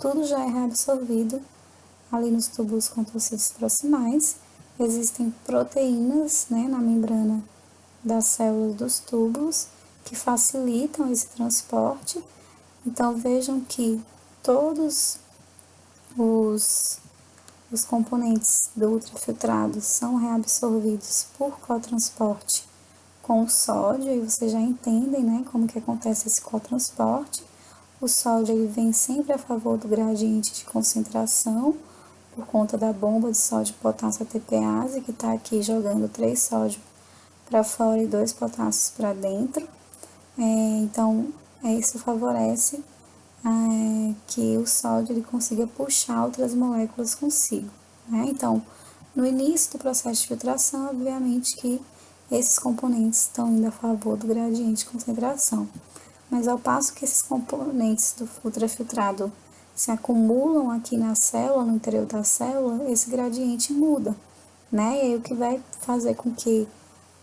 tudo já é reabsorvido ali nos túbulos contorcidos proximais. Existem proteínas, né, na membrana das células dos túbulos que facilitam esse transporte. Então, vejam que todos os componentes do ultrafiltrado são reabsorvidos por cotransporte com o sódio, e vocês já entendem, né, como que acontece esse cotransporte. O sódio ele vem sempre a favor do gradiente de concentração, por conta da bomba de sódio potássio ATPase, que está aqui jogando 3 sódio para fora e 2 potássios para dentro. Então, isso favorece que o sódio ele consiga puxar outras moléculas consigo, né? Então, no início do processo de filtração, obviamente que esses componentes estão indo a favor do gradiente de concentração. Mas ao passo que esses componentes do ultrafiltrado se acumulam aqui na célula, no interior da célula, esse gradiente muda, né? E aí o que vai fazer com que,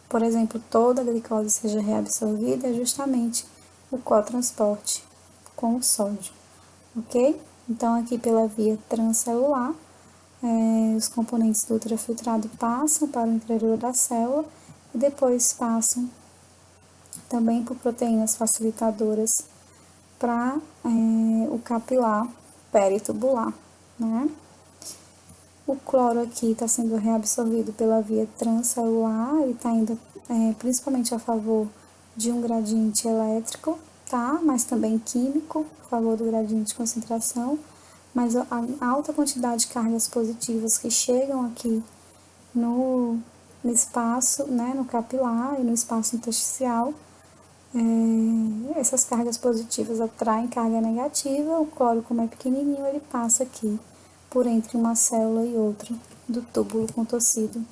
por exemplo, toda a glicose seja reabsorvida é justamente o cotransporte com o sódio, ok? Então, aqui pela via transcelular, os componentes do ultrafiltrado passam para o interior da célula e depois passam também por proteínas facilitadoras para o capilar peritubular, né? O cloro aqui está sendo reabsorvido pela via transcelular e está indo principalmente a favor de um gradiente elétrico, tá? Mas também químico, a favor do gradiente de concentração, mas a alta quantidade de cargas positivas que chegam aqui no espaço, né, no capilar e no espaço intersticial, essas cargas positivas atraem carga negativa, o cloro, como é pequenininho, ele passa aqui por entre uma célula e outra do túbulo contorcido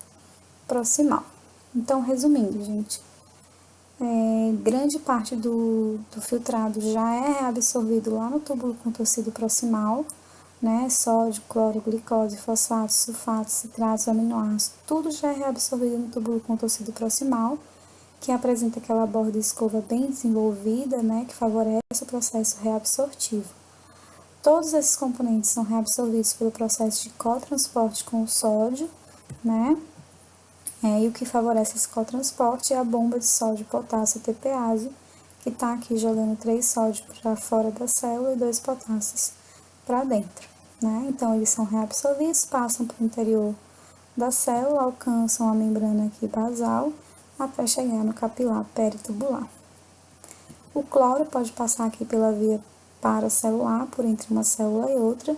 proximal. Então, resumindo, gente, grande parte do filtrado já é reabsorvido lá no túbulo contorcido proximal, né? Sódio, cloro, glicose, fosfatos, sulfatos, citratos, aminoácidos, tudo já é reabsorvido no túbulo contorcido proximal, que apresenta aquela borda escova bem desenvolvida, né? Que favorece o processo reabsortivo. Todos esses componentes são reabsorvidos pelo processo de cotransporte com o sódio, né? E o que favorece esse cotransporte é a bomba de sódio potássio ATPase, que está aqui jogando 3 sódios para fora da célula e 2 potássios para dentro, né? Então, eles são reabsorvidos, passam para o interior da célula, alcançam a membrana aqui basal, até chegar no capilar peritubular. O cloro pode passar aqui pela via paracelular, por entre uma célula e outra,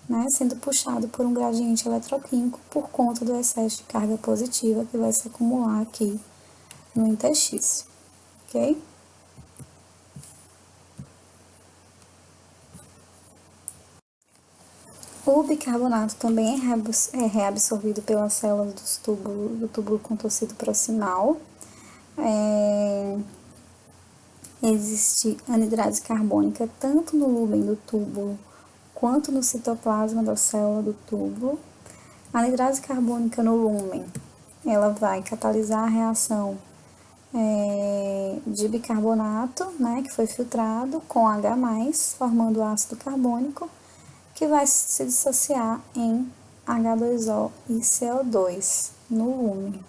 né, sendo puxado por um gradiente eletroquímico por conta do excesso de carga positiva que vai se acumular aqui no interstício, ok? O bicarbonato também é reabsorvido pelas células do túbulo contorcido proximal. Existe anidrase carbônica tanto no lúmen do túbulo quanto no citoplasma da célula do túbulo. A anidrase carbônica no lúmen, ela vai catalisar a reação de bicarbonato, né, que foi filtrado, com H+, formando ácido carbônico, que vai se dissociar em H2O e CO2 no lúmen.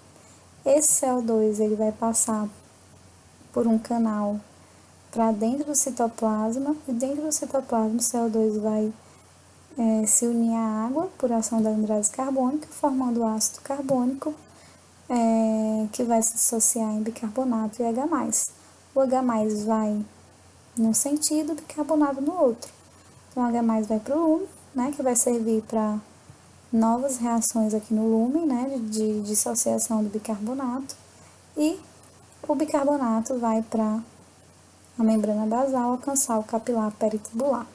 Esse CO2 ele vai passar por um canal para dentro do citoplasma, e dentro do citoplasma o CO2 vai se unir à água por ação da anidrase carbônica, formando ácido carbônico, que vai se dissociar em bicarbonato e H+. O H+ vai num sentido, o bicarbonato no outro. Então, o H+ vai para o lúmen, né, que vai servir para novas reações aqui no lúmen, né, de dissociação do bicarbonato, e o bicarbonato vai para a membrana basal alcançar o capilar peritubular.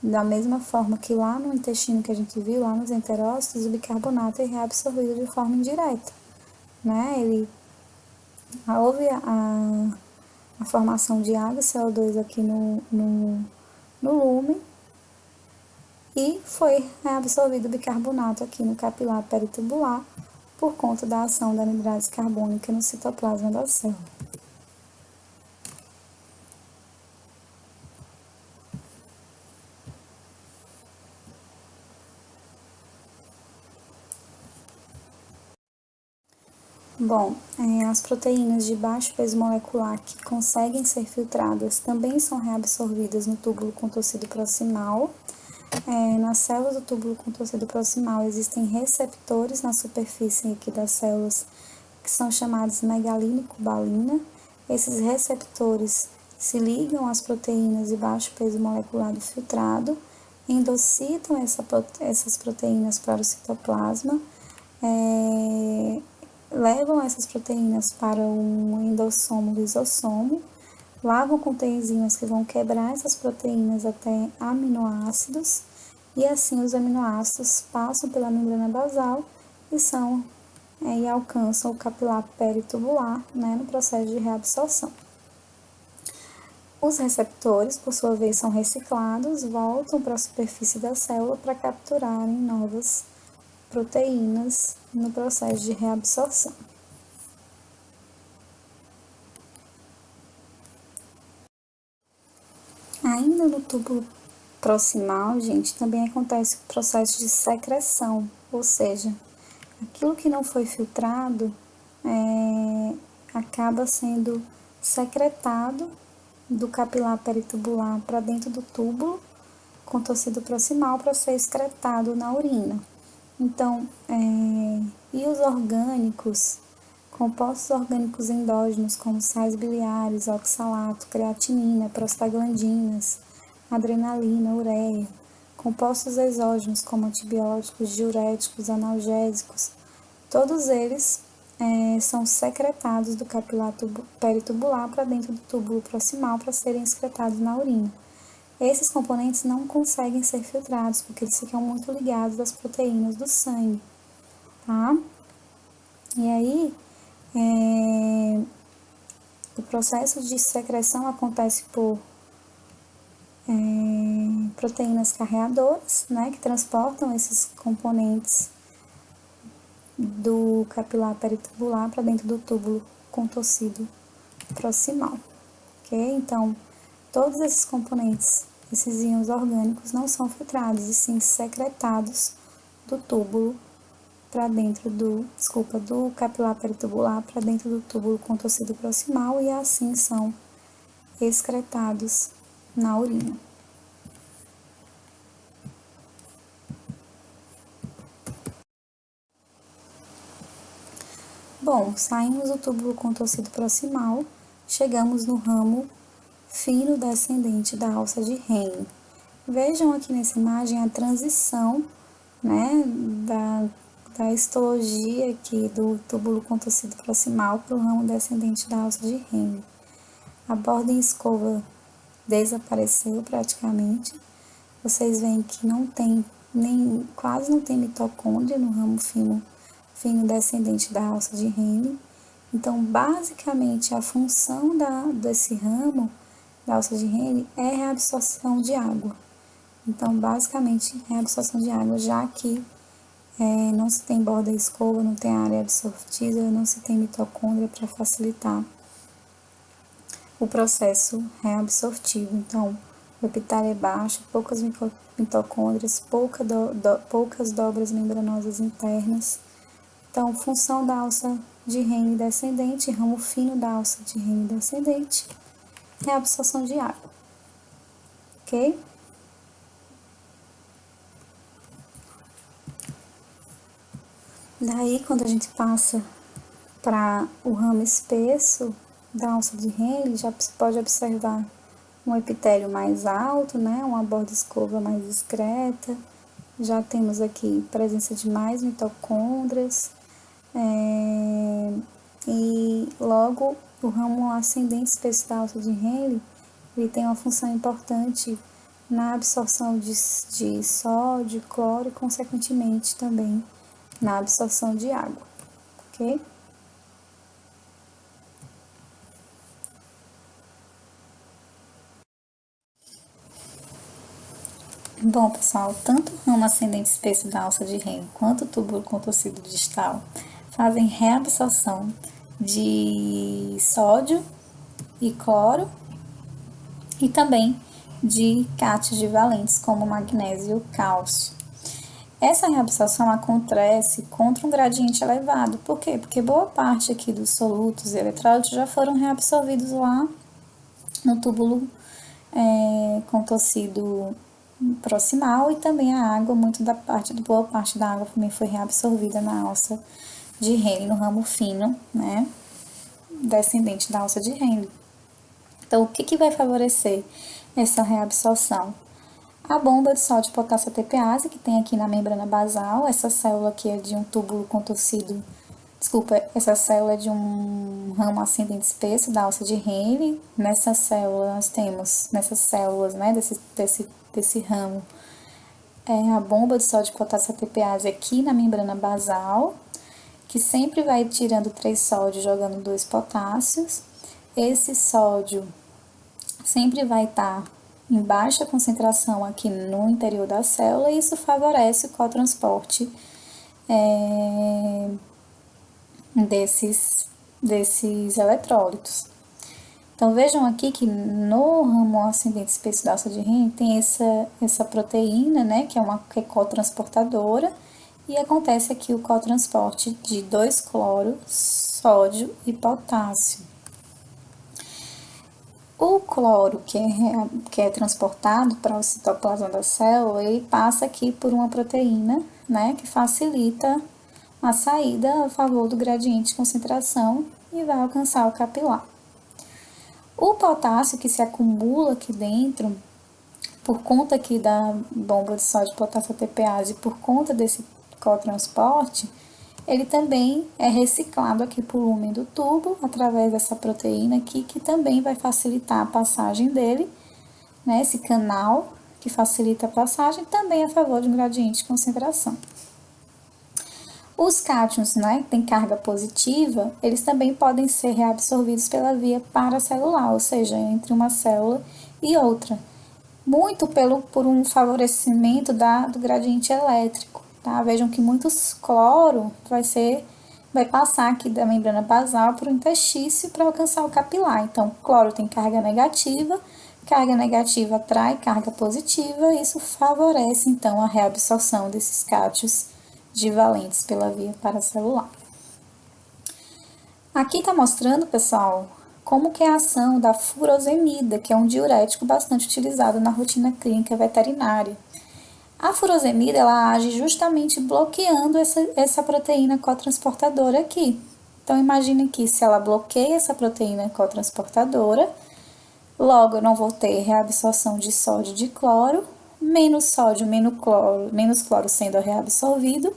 Da mesma forma que lá no intestino que a gente viu, lá nos enterócitos, o bicarbonato é reabsorvido de forma indireta, né? Houve a formação de água, CO2 aqui no lúmen, e foi reabsorvido o bicarbonato aqui no capilar peritubular por conta da ação da anidrase carbônica no citoplasma da célula. Bom, as proteínas de baixo peso molecular que conseguem ser filtradas também são reabsorvidas no túbulo contorcido proximal. Nas células do túbulo contorcido proximal existem receptores na superfície aqui das células que são chamados megalina e cubalina. Esses receptores se ligam às proteínas de baixo peso molecular do filtrado, endocitam essas proteínas para o citoplasma, levam essas proteínas para um endossomo lisossomo, lá vão conter enzimas que vão quebrar essas proteínas até aminoácidos, e assim os aminoácidos passam pela membrana basal e alcançam o capilar peritubular, né, no processo de reabsorção. Os receptores, por sua vez, são reciclados, voltam para a superfície da célula para capturarem novas proteínas no processo de reabsorção. Ainda no túbulo proximal, gente, também acontece o processo de secreção, ou seja, aquilo que não foi filtrado acaba sendo secretado do capilar peritubular para dentro do túbulo contorcido proximal para ser excretado na urina. Então, e os orgânicos, compostos orgânicos endógenos, como sais biliares, oxalato, creatinina, prostaglandinas, adrenalina, ureia, compostos exógenos, como antibióticos, diuréticos, analgésicos, todos eles são secretados do capilar peritubular para dentro do túbulo proximal para serem excretados na urina. Esses componentes não conseguem ser filtrados, porque eles ficam muito ligados às proteínas do sangue, tá? E aí, o processo de secreção acontece por proteínas carreadoras, né, que transportam esses componentes do capilar peritubular para dentro do túbulo contorcido proximal, ok? Então, todos esses componentes, esses íons orgânicos, não são filtrados, e sim secretados do túbulo para dentro do capilar peritubular para dentro do túbulo contorcido proximal, e assim são excretados na urina. Bom, saímos do túbulo contorcido proximal, chegamos no ramo fino descendente da alça de Henle. Vejam aqui nessa imagem a transição, né, da histologia aqui do túbulo contorcido proximal para o ramo descendente da alça de Henle. A borda em escova desapareceu praticamente. Vocês veem que não tem quase não tem mitocôndria no ramo fino descendente da alça de Henle. Então, basicamente, a função desse ramo da alça de Henle é reabsorção de água. Então, basicamente, reabsorção de água, já que não se tem borda escova, não tem área absortiva, não se tem mitocôndria para facilitar o processo reabsortivo. Então, o epitério é baixo, poucas mitocôndrias, poucas dobras membranosas internas. Então, função da alça de Henle descendente, ramo fino da alça de Henle descendente, é a absorção de água, ok? Daí, quando a gente passa para o ramo espesso da alça de Henle, já se pode observar um epitélio mais alto, né? Uma borda escova mais discreta. Já temos aqui presença de mais mitocôndrias. E logo o ramo ascendente espesso da alça de Henle, ele tem uma função importante na absorção de sódio, cloro e consequentemente também na absorção de água, ok? Bom, pessoal, tanto o ramo ascendente espesso da alça de Henle quanto o túbulo contorcido distal fazem reabsorção de sódio e cloro e também de cátions divalentes como magnésio e cálcio. Essa reabsorção acontece contra um gradiente elevado. Por quê? Porque boa parte aqui dos solutos e eletrólitos já foram reabsorvidos lá no túbulo contorcido proximal, e também a água, boa parte da água também foi reabsorvida na alça de Henle, no ramo fino, né, descendente da alça de Henle. Então, o que vai favorecer essa reabsorção? A bomba de sódio potássio ATPase, que tem aqui na membrana basal. Essa célula aqui é de um túbulo contorcido, essa célula é de um ramo ascendente espesso da alça de Henle. Nessa célula nós temos, nessas células, né, desse ramo, a bomba de sódio potássio ATPase aqui na membrana basal, que sempre vai tirando 3 sódios, jogando 2 potássios. Esse sódio sempre vai estar em baixa concentração aqui no interior da célula, e isso favorece o cotransporte desses eletrólitos. Então, vejam aqui que no ramo ascendente espesso da alça de Henle tem essa proteína, né, que é cotransportadora, e acontece aqui o cotransporte de 2-cloro, sódio e potássio. O cloro que é transportado para o citoplasma da célula, ele passa aqui por uma proteína, né, que facilita a saída a favor do gradiente de concentração e vai alcançar o capilar. O potássio que se acumula aqui dentro, por conta aqui da bomba de sódio potássio ATPase, por conta desse cotransporte, ele também é reciclado aqui por lumen do tubo, através dessa proteína aqui, que também vai facilitar a passagem dele, né, esse canal que facilita a passagem, também a favor de um gradiente de concentração. Os cátions, né, que têm carga positiva, eles também podem ser reabsorvidos pela via paracelular, ou seja, entre uma célula e outra, muito por um favorecimento do gradiente elétrico, tá? Vejam que muitos cloro vai passar aqui da membrana basal para o interstício para alcançar o capilar. Então, cloro tem carga negativa atrai carga positiva, e isso favorece, então, a reabsorção desses cátions divalentes pela via paracelular. Aqui está mostrando, pessoal, como que é a ação da furosemida, que é um diurético bastante utilizado na rotina clínica veterinária. A furosemida, ela age justamente bloqueando essa proteína cotransportadora aqui. Então, imagine que se ela bloqueia essa proteína cotransportadora, logo eu não vou ter reabsorção de sódio e de cloro, menos sódio, menos cloro sendo reabsorvido,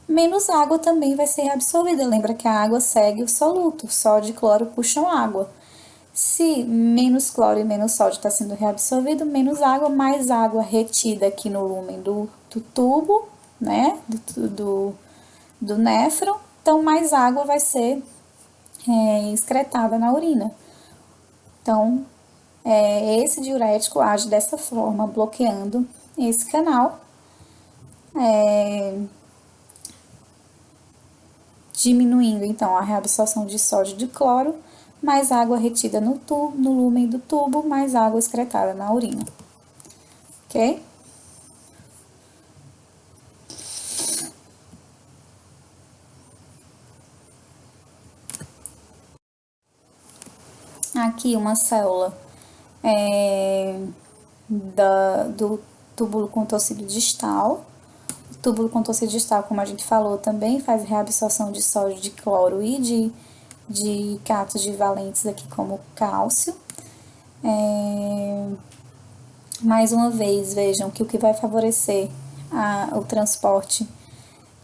menos água também vai ser reabsorvida. Lembra que a água segue o soluto, sódio e cloro puxam água. Se menos cloro e menos sódio está sendo reabsorvido, menos água, mais água retida aqui no lúmen do tubo, né, do néfron, então mais água vai ser excretada na urina. Então, esse diurético age dessa forma, bloqueando esse canal, diminuindo então a reabsorção de sódio e de cloro, mais água retida no lúmen do tubo, mais água excretada na urina. Ok? Aqui uma célula do túbulo contorcido distal. O túbulo contorcido distal, como a gente falou, também faz reabsorção de sódio, de cloro e de cátions divalentes aqui como cálcio. Mais uma vez, vejam que o que vai favorecer o transporte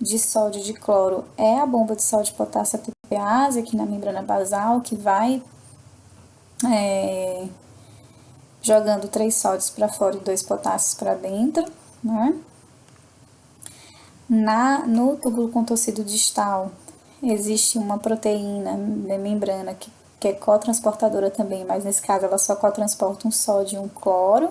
de sódio e de cloro é a bomba de sódio e potássio ATPase aqui na membrana basal, que vai jogando 3 sódios para fora e 2 potássios para dentro, né? No túbulo contorcido distal existe uma proteína da membrana que é cotransportadora também, mas nesse caso ela só cotransporta um sódio e um cloro,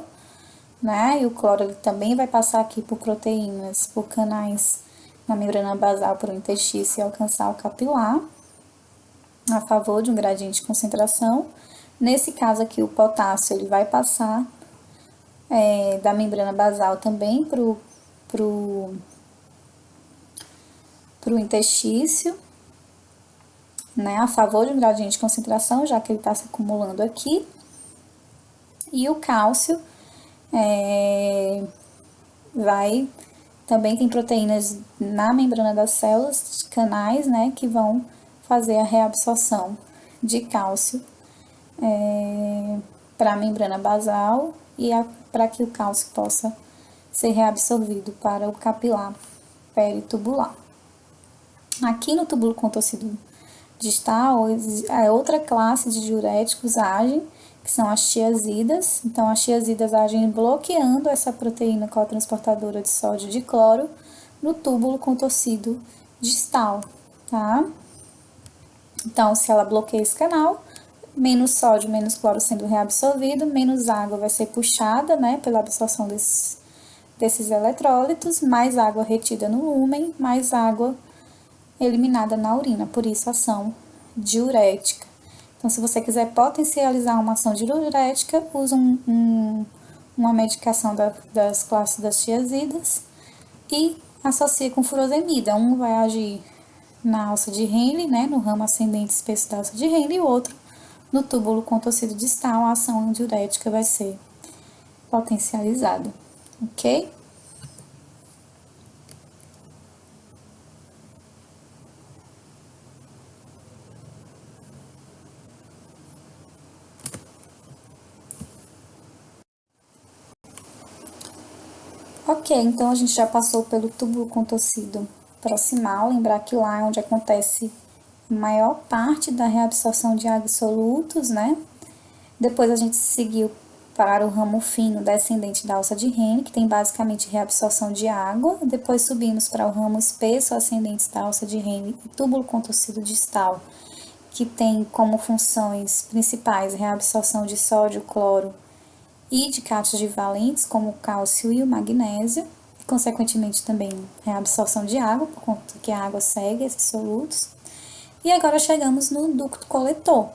né? E o cloro ele também vai passar aqui por proteínas, por canais na membrana basal por um interstício e alcançar o capilar, a favor de um gradiente de concentração. Nesse caso aqui, o potássio ele vai passar da membrana basal também pro interstício, né, a favor de um gradiente de concentração, já que ele está se acumulando aqui. E o cálcio também tem proteínas na membrana das células, canais, né, que vão fazer a reabsorção de cálcio para a membrana basal e para que o cálcio possa ser reabsorvido para o capilar peritubular. Aqui no túbulo contorcido distal, outra classe de diuréticos agem, que são as tiazidas. Então, as tiazidas agem bloqueando essa proteína cotransportadora de sódio e de cloro no túbulo contorcido distal, tá? Então, se ela bloqueia esse canal, menos sódio, menos cloro sendo reabsorvido, menos água vai ser puxada, né, pela absorção desses eletrólitos, mais água retida no lúmen, mais água eliminada na urina, por isso a ação diurética. Então, se você quiser potencializar uma ação diurética, usa uma medicação das classes das tiazidas e associa com furosemida. Um vai agir na alça de Henle, né, no ramo ascendente espesso da alça de Henle, e o outro no túbulo contorcido distal, a ação diurética vai ser potencializada, ok? Ok, então a gente já passou pelo túbulo contorcido proximal, lembrar que lá é onde acontece a maior parte da reabsorção de água e solutos, né? Depois a gente seguiu para o ramo fino descendente da alça de Henle, que tem basicamente reabsorção de água. Depois subimos para o ramo espesso ascendente da alça de Henle e túbulo contorcido distal, que tem como funções principais reabsorção de sódio, cloro e de cátions divalentes, como o cálcio e o magnésio, e consequentemente também reabsorção de água, por conta que a água segue esses solutos. E agora chegamos no ducto coletor.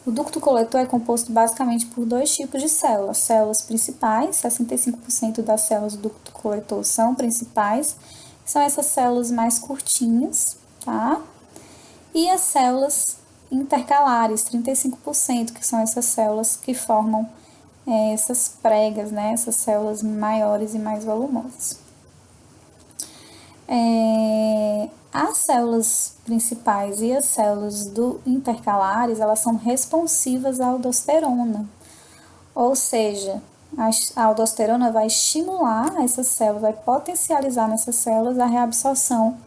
O ducto coletor é composto basicamente por 2 tipos de células. Células principais, 65% das células do ducto coletor são principais, são essas células mais curtinhas, tá? E as células intercalares, 35%, que são essas células que formam essas pregas, né? Essas células maiores e mais volumosas. As células principais e as células intercalares, elas são responsivas à aldosterona, ou seja, a aldosterona vai estimular essas células, vai potencializar nessas células a reabsorção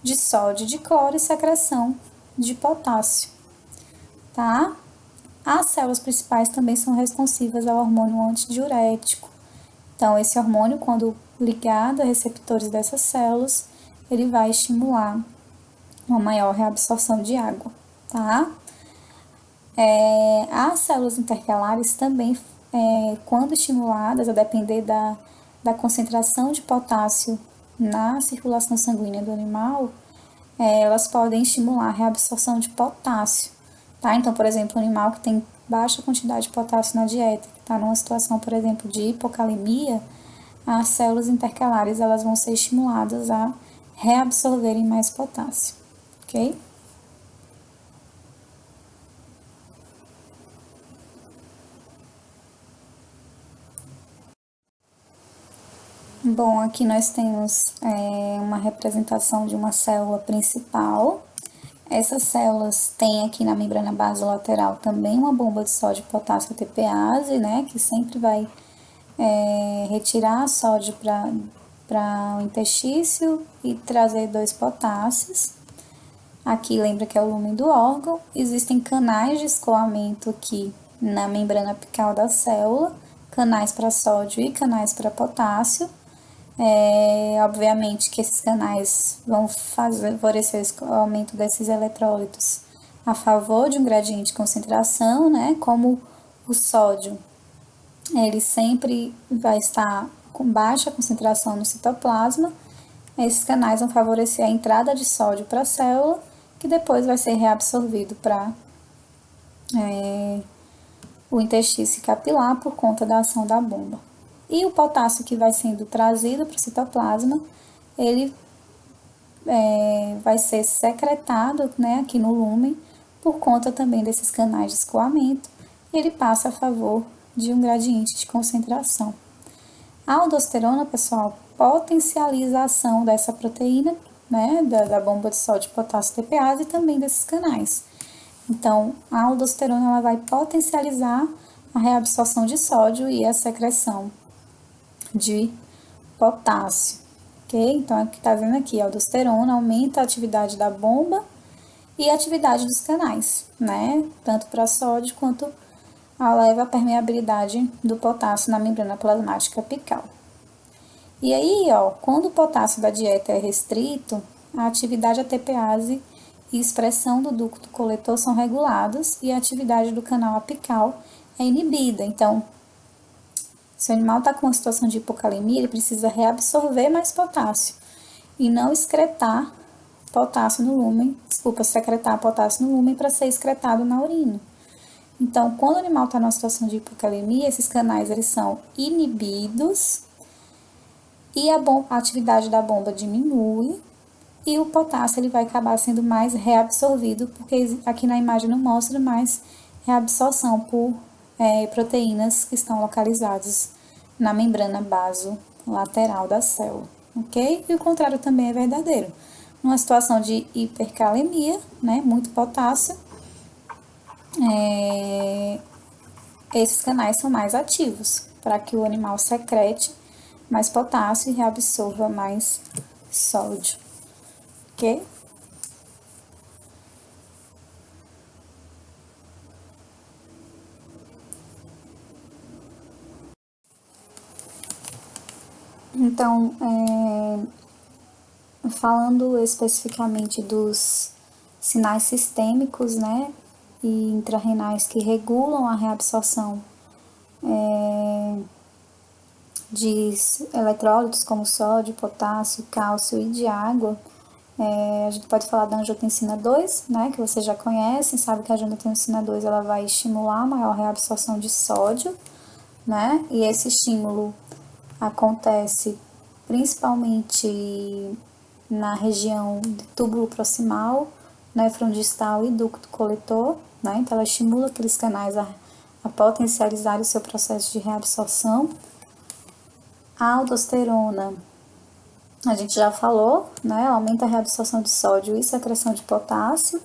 de sódio, de cloro e secreção de potássio, tá? As células principais também são responsivas ao hormônio antidiurético. Então, esse hormônio, quando ligado a receptores dessas células, ele vai estimular uma maior reabsorção de água, tá? As células intercalares também, quando estimuladas, a depender da concentração de potássio na circulação sanguínea do animal, elas podem estimular a reabsorção de potássio, tá? Então, por exemplo, um animal que tem baixa quantidade de potássio na dieta, que está numa situação, por exemplo, de hipocalemia, as células intercalares elas vão ser estimuladas a reabsorverem mais potássio, ok? Bom, aqui nós temos uma representação de uma célula principal. Essas células têm aqui na membrana basolateral também uma bomba de sódio e potássio ATPase, né, que sempre vai retirar sódio para o intestício e trazer 2 potássios. Aqui lembra que é o lumen do órgão. Existem canais de escoamento aqui na membrana apical da célula, canais para sódio e canais para potássio. Obviamente que esses canais vão favorecer o escoamento desses eletrólitos a favor de um gradiente de concentração, né? Como o sódio, ele sempre vai estar com baixa concentração no citoplasma, esses canais vão favorecer a entrada de sódio para a célula, que depois vai ser reabsorvido para o intestino capilar por conta da ação da bomba. E o potássio que vai sendo trazido para o citoplasma, ele vai ser secretado, né, aqui no lúmen, por conta também desses canais de escoamento, e ele passa a favor de um gradiente de concentração. A aldosterona, pessoal, potencializa a ação dessa proteína, né, da bomba de sódio, potássio, TPase e também desses canais. Então, a aldosterona ela vai potencializar a reabsorção de sódio e a secreção de potássio, ok? Então, é o que está vendo aqui, a aldosterona aumenta a atividade da bomba e a atividade dos canais, né? Tanto para sódio quanto eleva a permeabilidade do potássio na membrana plasmática apical. E aí, ó, quando o potássio da dieta é restrito, a atividade ATPase e expressão do ducto coletor são reguladas e a atividade do canal apical é inibida. Então, se o animal está com uma situação de hipocalemia, ele precisa reabsorver mais potássio e não excretar potássio no lúmen, secretar potássio no lúmen para ser excretado na urina. Então, quando o animal está numa situação de hipocalemia, esses canais eles são inibidos e a atividade da bomba diminui e o potássio ele vai acabar sendo mais reabsorvido, porque aqui na imagem não mostra mais reabsorção por proteínas que estão localizadas na membrana basolateral da célula, ok? E o contrário também é verdadeiro. Numa situação de hipercalemia, né, muito potássio, esses canais são mais ativos para que o animal secrete mais potássio e reabsorva mais sódio, ok? Então, falando especificamente dos sinais sistêmicos, né, e intrarrenais que regulam a reabsorção de eletrólitos como sódio, potássio, cálcio e de água, a gente pode falar da angiotensina 2, né, que vocês já conhecem, sabe que a angiotensina 2 ela vai estimular a maior reabsorção de sódio, né, e esse estímulo acontece principalmente na região do túbulo proximal, néfron distal e ducto coletor, né, então ela estimula aqueles canais a potencializar o seu processo de reabsorção. A aldosterona, a gente já falou, né? Aumenta a reabsorção de sódio e secreção de potássio,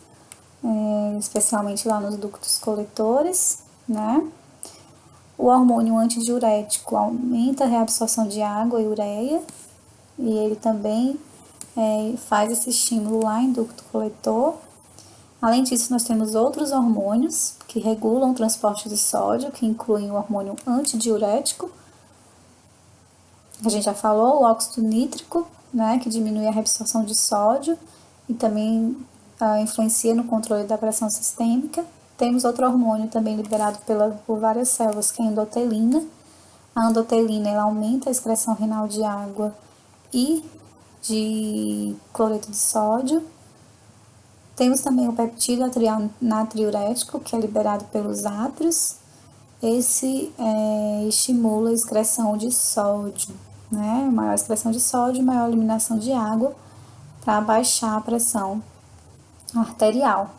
especialmente lá nos ductos coletores, né? O hormônio antidiurético aumenta a reabsorção de água e ureia, e ele também faz esse estímulo lá em ducto coletor. Além disso, nós temos outros hormônios que regulam o transporte de sódio, que incluem o hormônio antidiurético, que a gente já falou, o óxido nítrico, né, que diminui a reabsorção de sódio e também influencia no controle da pressão sistêmica. Temos outro hormônio também liberado por várias células, que é a endotelina. A endotelina ela aumenta a excreção renal de água e de cloreto de sódio. Temos também o peptídeo natriurético, que é liberado pelos átrios. Esse estimula a excreção de sódio, né? Maior excreção de sódio, maior eliminação de água, para baixar a pressão arterial.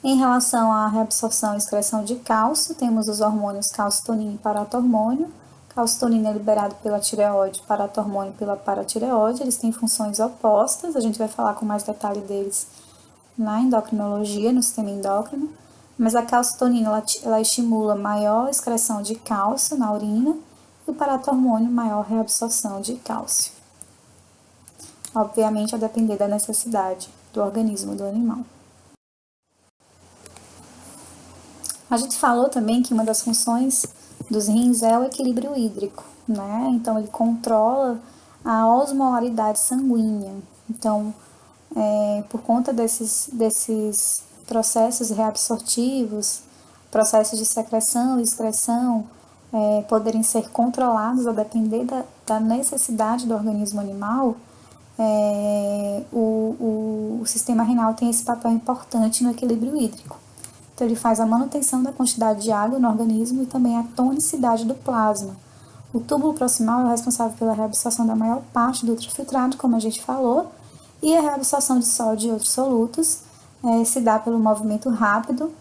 Em relação à reabsorção e excreção de cálcio, temos os hormônios calcitonina e paratormônio. Calcitonina é liberado pela tireoide, paratormônio pela paratireoide. Eles têm funções opostas, a gente vai falar com mais detalhe deles na endocrinologia, no sistema endócrino. Mas a calcitonina, ela estimula maior excreção de cálcio na urina e o paratormônio, maior reabsorção de cálcio. Obviamente, a depender da necessidade do organismo do animal. A gente falou também que uma das funções dos rins é o equilíbrio hídrico, né? Então, ele controla a osmolaridade sanguínea. Então, por conta desses processos reabsortivos, processos de secreção e excreção, poderem ser controlados a depender da necessidade do organismo animal, o sistema renal tem esse papel importante no equilíbrio hídrico. Então, ele faz a manutenção da quantidade de água no organismo e também a tonicidade do plasma. O túbulo proximal é o responsável pela reabsorção da maior parte do ultrafiltrado, como a gente falou, e a reabsorção de sódio e outros solutos se dá pelo movimento rápido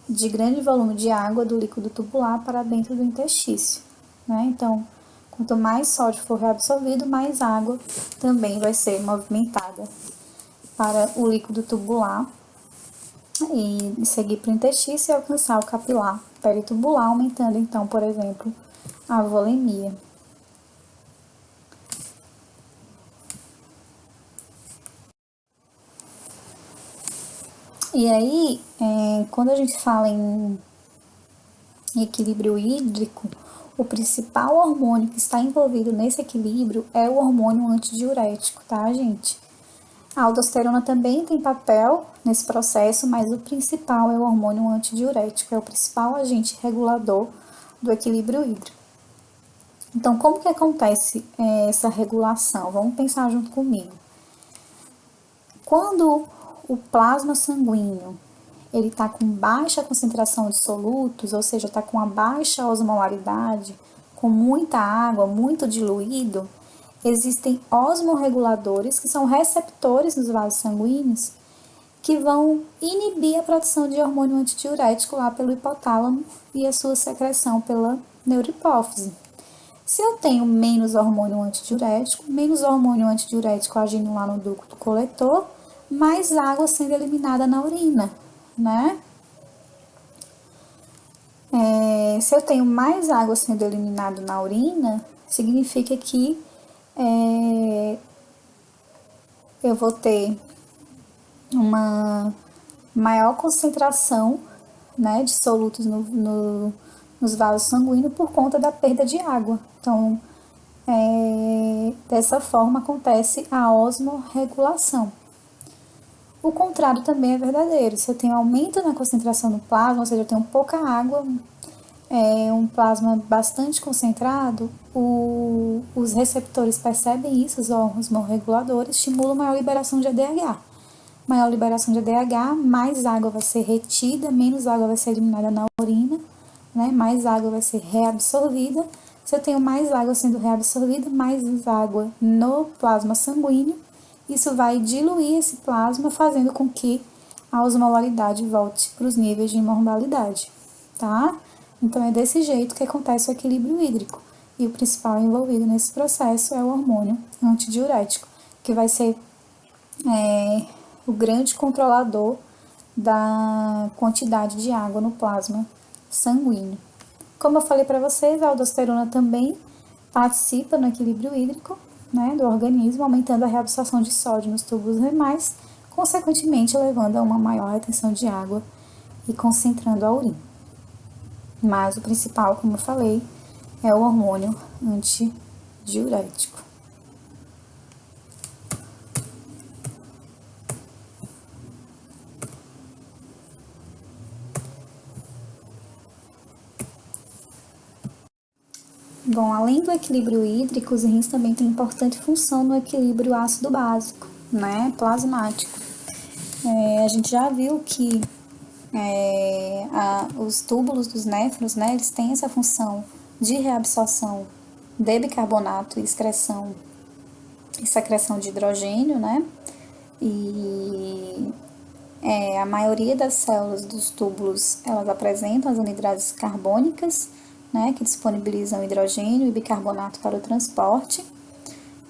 de grande volume de água do líquido tubular para dentro do intestício, né? Então, quanto mais sódio for reabsorvido, mais água também vai ser movimentada para o líquido tubular e seguir para o intestino e alcançar o capilar peritubular, aumentando então, por exemplo, a volemia. E aí, quando a gente fala em equilíbrio hídrico, o principal hormônio que está envolvido nesse equilíbrio é o hormônio antidiurético, tá, gente? A aldosterona também tem papel nesse processo, mas o principal é o hormônio antidiurético, é o principal agente regulador do equilíbrio hídrico. Então, como que acontece essa regulação? Vamos pensar junto comigo. Quando o plasma sanguíneo ele está com baixa concentração de solutos, ou seja, está com uma baixa osmolaridade, com muita água, muito diluído, existem osmorreguladores, que são receptores nos vasos sanguíneos, que vão inibir a produção de hormônio antidiurético lá pelo hipotálamo e a sua secreção pela neurohipófise. Se eu tenho menos hormônio antidiurético agindo lá no ducto coletor, mais água sendo eliminada na urina, né? Se eu tenho mais água sendo eliminada na urina, significa que eu vou ter uma maior concentração, né, de solutos nos vasos sanguíneos por conta da perda de água. Então, dessa forma acontece a osmorregulação. O contrário também é verdadeiro. Se eu tenho aumento na concentração do plasma, ou seja, eu tenho pouca água, um plasma bastante concentrado, os receptores percebem isso, os osmorreguladores, estimulam maior liberação de ADH. Maior liberação de ADH, mais água vai ser retida, menos água vai ser eliminada na urina, né? Mais água vai ser reabsorvida. Se eu tenho mais água sendo reabsorvida, mais água no plasma sanguíneo, isso vai diluir esse plasma, fazendo com que a osmolaridade volte para os níveis de normalidade, tá? Então, é desse jeito que acontece o equilíbrio hídrico. E o principal envolvido nesse processo é o hormônio antidiurético, que vai ser o grande controlador da quantidade de água no plasma sanguíneo. Como eu falei para vocês, a aldosterona também participa no equilíbrio hídrico, né, do organismo, aumentando a reabsorção de sódio nos túbulos renais, consequentemente levando a uma maior retenção de água e concentrando a urina. Mas o principal, como eu falei, é o hormônio antidiurético. Bom, além do equilíbrio hídrico, os rins também têm importante função no equilíbrio ácido-básico, né, plasmático. A gente já viu que os túbulos dos néfrons, né, eles têm essa função de reabsorção de bicarbonato e secreção de hidrogênio, né, e a maioria das células dos túbulos, elas apresentam as anidrases carbônicas, né, que disponibilizam hidrogênio e bicarbonato para o transporte.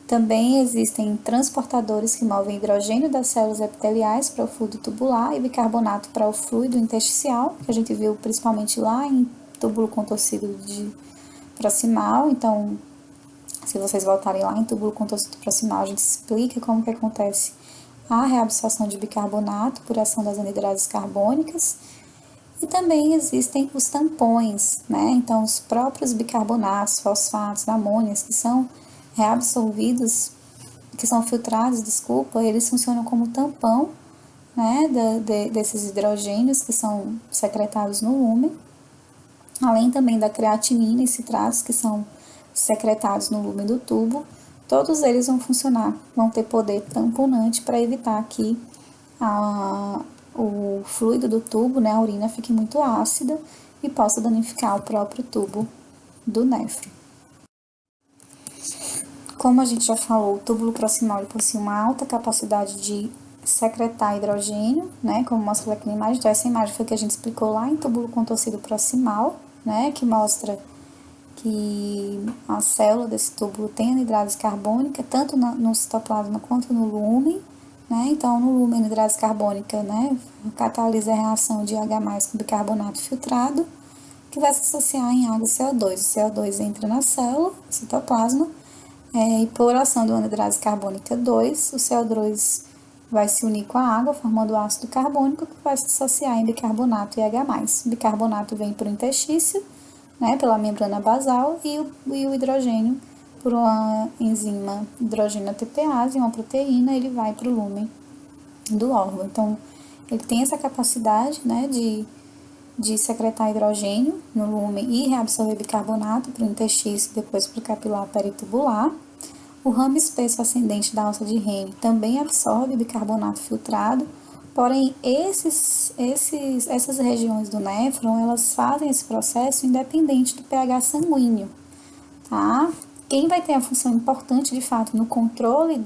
Também existem transportadores que movem hidrogênio das células epiteliais para o fluido tubular e bicarbonato para o fluido intersticial, que a gente viu principalmente lá em túbulo contorcido proximal. Então, se vocês voltarem lá em túbulo contorcido proximal, a gente explica como que acontece a reabsorção de bicarbonato por ação das anidrases carbônicas. E também existem os tampões, né? Então, os próprios bicarbonatos, fosfatos, amônias, que são reabsorvidos, que são filtrados, eles funcionam como tampão, né, desses hidrogênios que são secretados no lúmen, além também da creatinina e citratos que são secretados no lúmen do tubo. Todos eles vão funcionar, vão ter poder tamponante para evitar que o fluido do tubo, né, a urina, fique muito ácida e possa danificar o próprio tubo do néfron. Como a gente já falou, o túbulo proximal possui uma alta capacidade de secretar hidrogênio, né, como mostra aqui na imagem. Então, essa imagem foi que a gente explicou lá em túbulo contorcido proximal, né, que mostra que a célula desse túbulo tem anidrase carbônica, tanto no citoplasma quanto no lúmen, né? Então, no lúmen, a anidrase carbônica, né, catalisa a reação de H+ com bicarbonato filtrado, que vai se associar em água e CO2. O CO2 entra na célula, citoplasma, e por ação do anidrase carbônica 2, o CO2 vai se unir com a água, formando o ácido carbônico, que vai se associar em bicarbonato e H+. O bicarbonato vem para o interstício, né, pela membrana basal, e o hidrogênio, por uma enzima hidrogênio ATPase, uma proteína, ele vai para o lúmen do órgão. Então, ele tem essa capacidade, né, de secretar hidrogênio no lúmen e reabsorver bicarbonato para o interstício e depois para o capilar peritubular. O ramo espesso ascendente da alça de Henle também absorve bicarbonato filtrado, porém essas regiões do néfron, elas fazem esse processo independente do pH sanguíneo, tá? Quem vai ter a função importante, de fato, no controle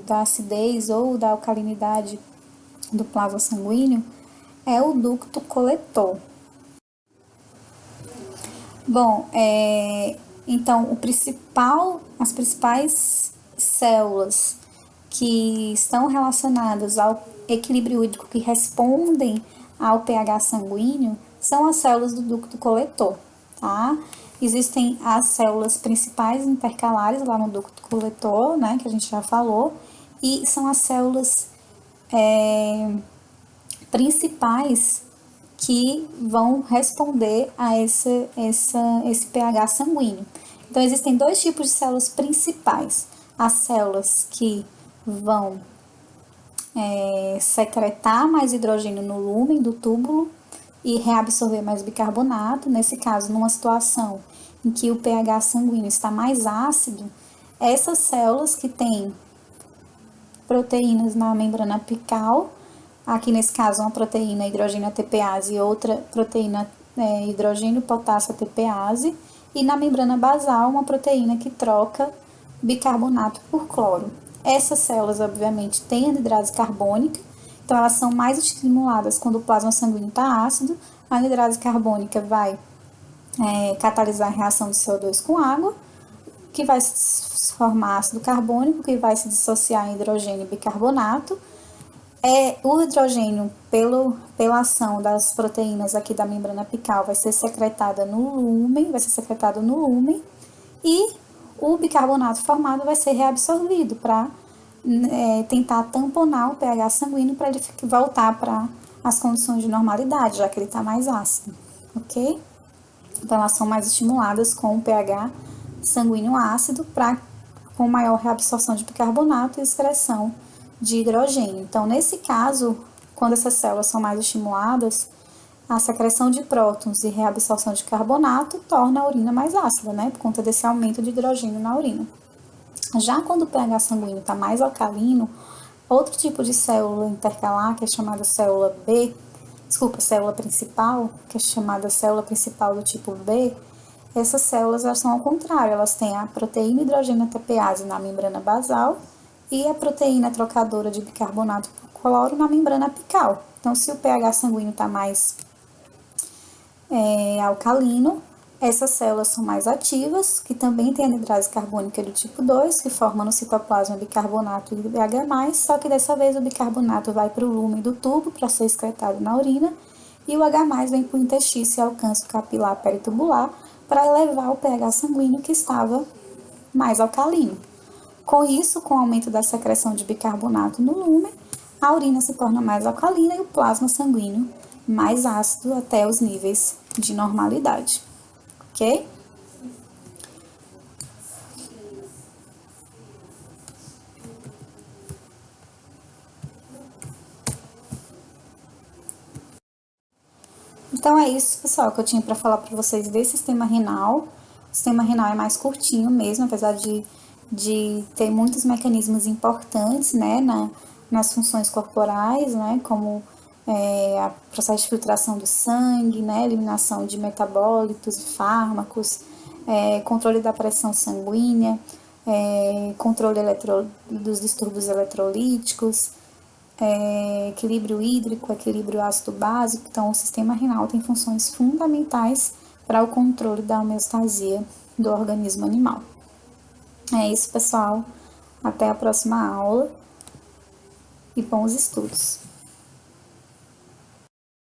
da acidez ou da alcalinidade do plasma sanguíneo é o ducto coletor. Bom, então, as principais células que estão relacionadas ao equilíbrio hídrico, que respondem ao pH sanguíneo, são as células do ducto coletor, tá? Existem as células principais intercalares lá no ducto coletor, né, que a gente já falou, e são as células principais que vão responder a esse pH sanguíneo. Então, existem dois tipos de células principais. As células que vão secretar mais hidrogênio no lúmen do túbulo e reabsorver mais bicarbonato. Nesse caso, numa situação em que o pH sanguíneo está mais ácido, essas células que têm proteínas na membrana apical, aqui nesse caso uma proteína hidrogênio ATPase e outra proteína hidrogênio potássio ATPase, e na membrana basal uma proteína que troca bicarbonato por cloro. Essas células, obviamente, têm anidrase carbônica, então elas são mais estimuladas quando o plasma sanguíneo está ácido. A anidrase carbônica vai catalisar a reação de CO2 com água, que vai se formar ácido carbônico, que vai se dissociar em hidrogênio e bicarbonato. O hidrogênio, pela ação das proteínas aqui da membrana apical, vai ser secretado no lúmen, e o bicarbonato formado vai ser reabsorvido para tentar tamponar o pH sanguíneo para ele voltar para as condições de normalidade, já que ele está mais ácido, ok? Então, elas são mais estimuladas com o pH sanguíneo ácido com maior reabsorção de bicarbonato e excreção de hidrogênio. Então, nesse caso, quando essas células são mais estimuladas, a secreção de prótons e reabsorção de carbonato torna a urina mais ácida, né? Por conta desse aumento de hidrogênio na urina. Já quando o pH sanguíneo está mais alcalino, outro tipo de célula intercalar, que é chamada célula principal, que é chamada célula principal do tipo B, essas células elas são ao contrário, elas têm a proteína hidrogênio ATPase na membrana basal e a proteína trocadora de bicarbonato por cloro na membrana apical. Então, se o pH sanguíneo está mais alcalino, essas células são mais ativas, que também tem anidrase carbônica do tipo 2, que forma no citoplasma bicarbonato e H+, só que dessa vez o bicarbonato vai para o lumen do tubo para ser excretado na urina, e o H+, vem para o interstício e alcança o capilar peritubular para elevar o pH sanguíneo que estava mais alcalino. Com isso, com o aumento da secreção de bicarbonato no lumen, a urina se torna mais alcalina e o plasma sanguíneo mais ácido até os níveis de normalidade, ok? Então é isso, pessoal, que eu tinha para falar para vocês desse sistema renal. O sistema renal é mais curtinho mesmo, apesar de ter muitos mecanismos importantes, né, nas funções corporais, né, como o processo de filtração do sangue, né, eliminação de metabólitos e fármacos, controle da pressão sanguínea, controle dos distúrbios eletrolíticos, equilíbrio hídrico, equilíbrio ácido-básico. Então, o sistema renal tem funções fundamentais para o controle da homeostasia do organismo animal. É isso, pessoal. Até a próxima aula e bons estudos.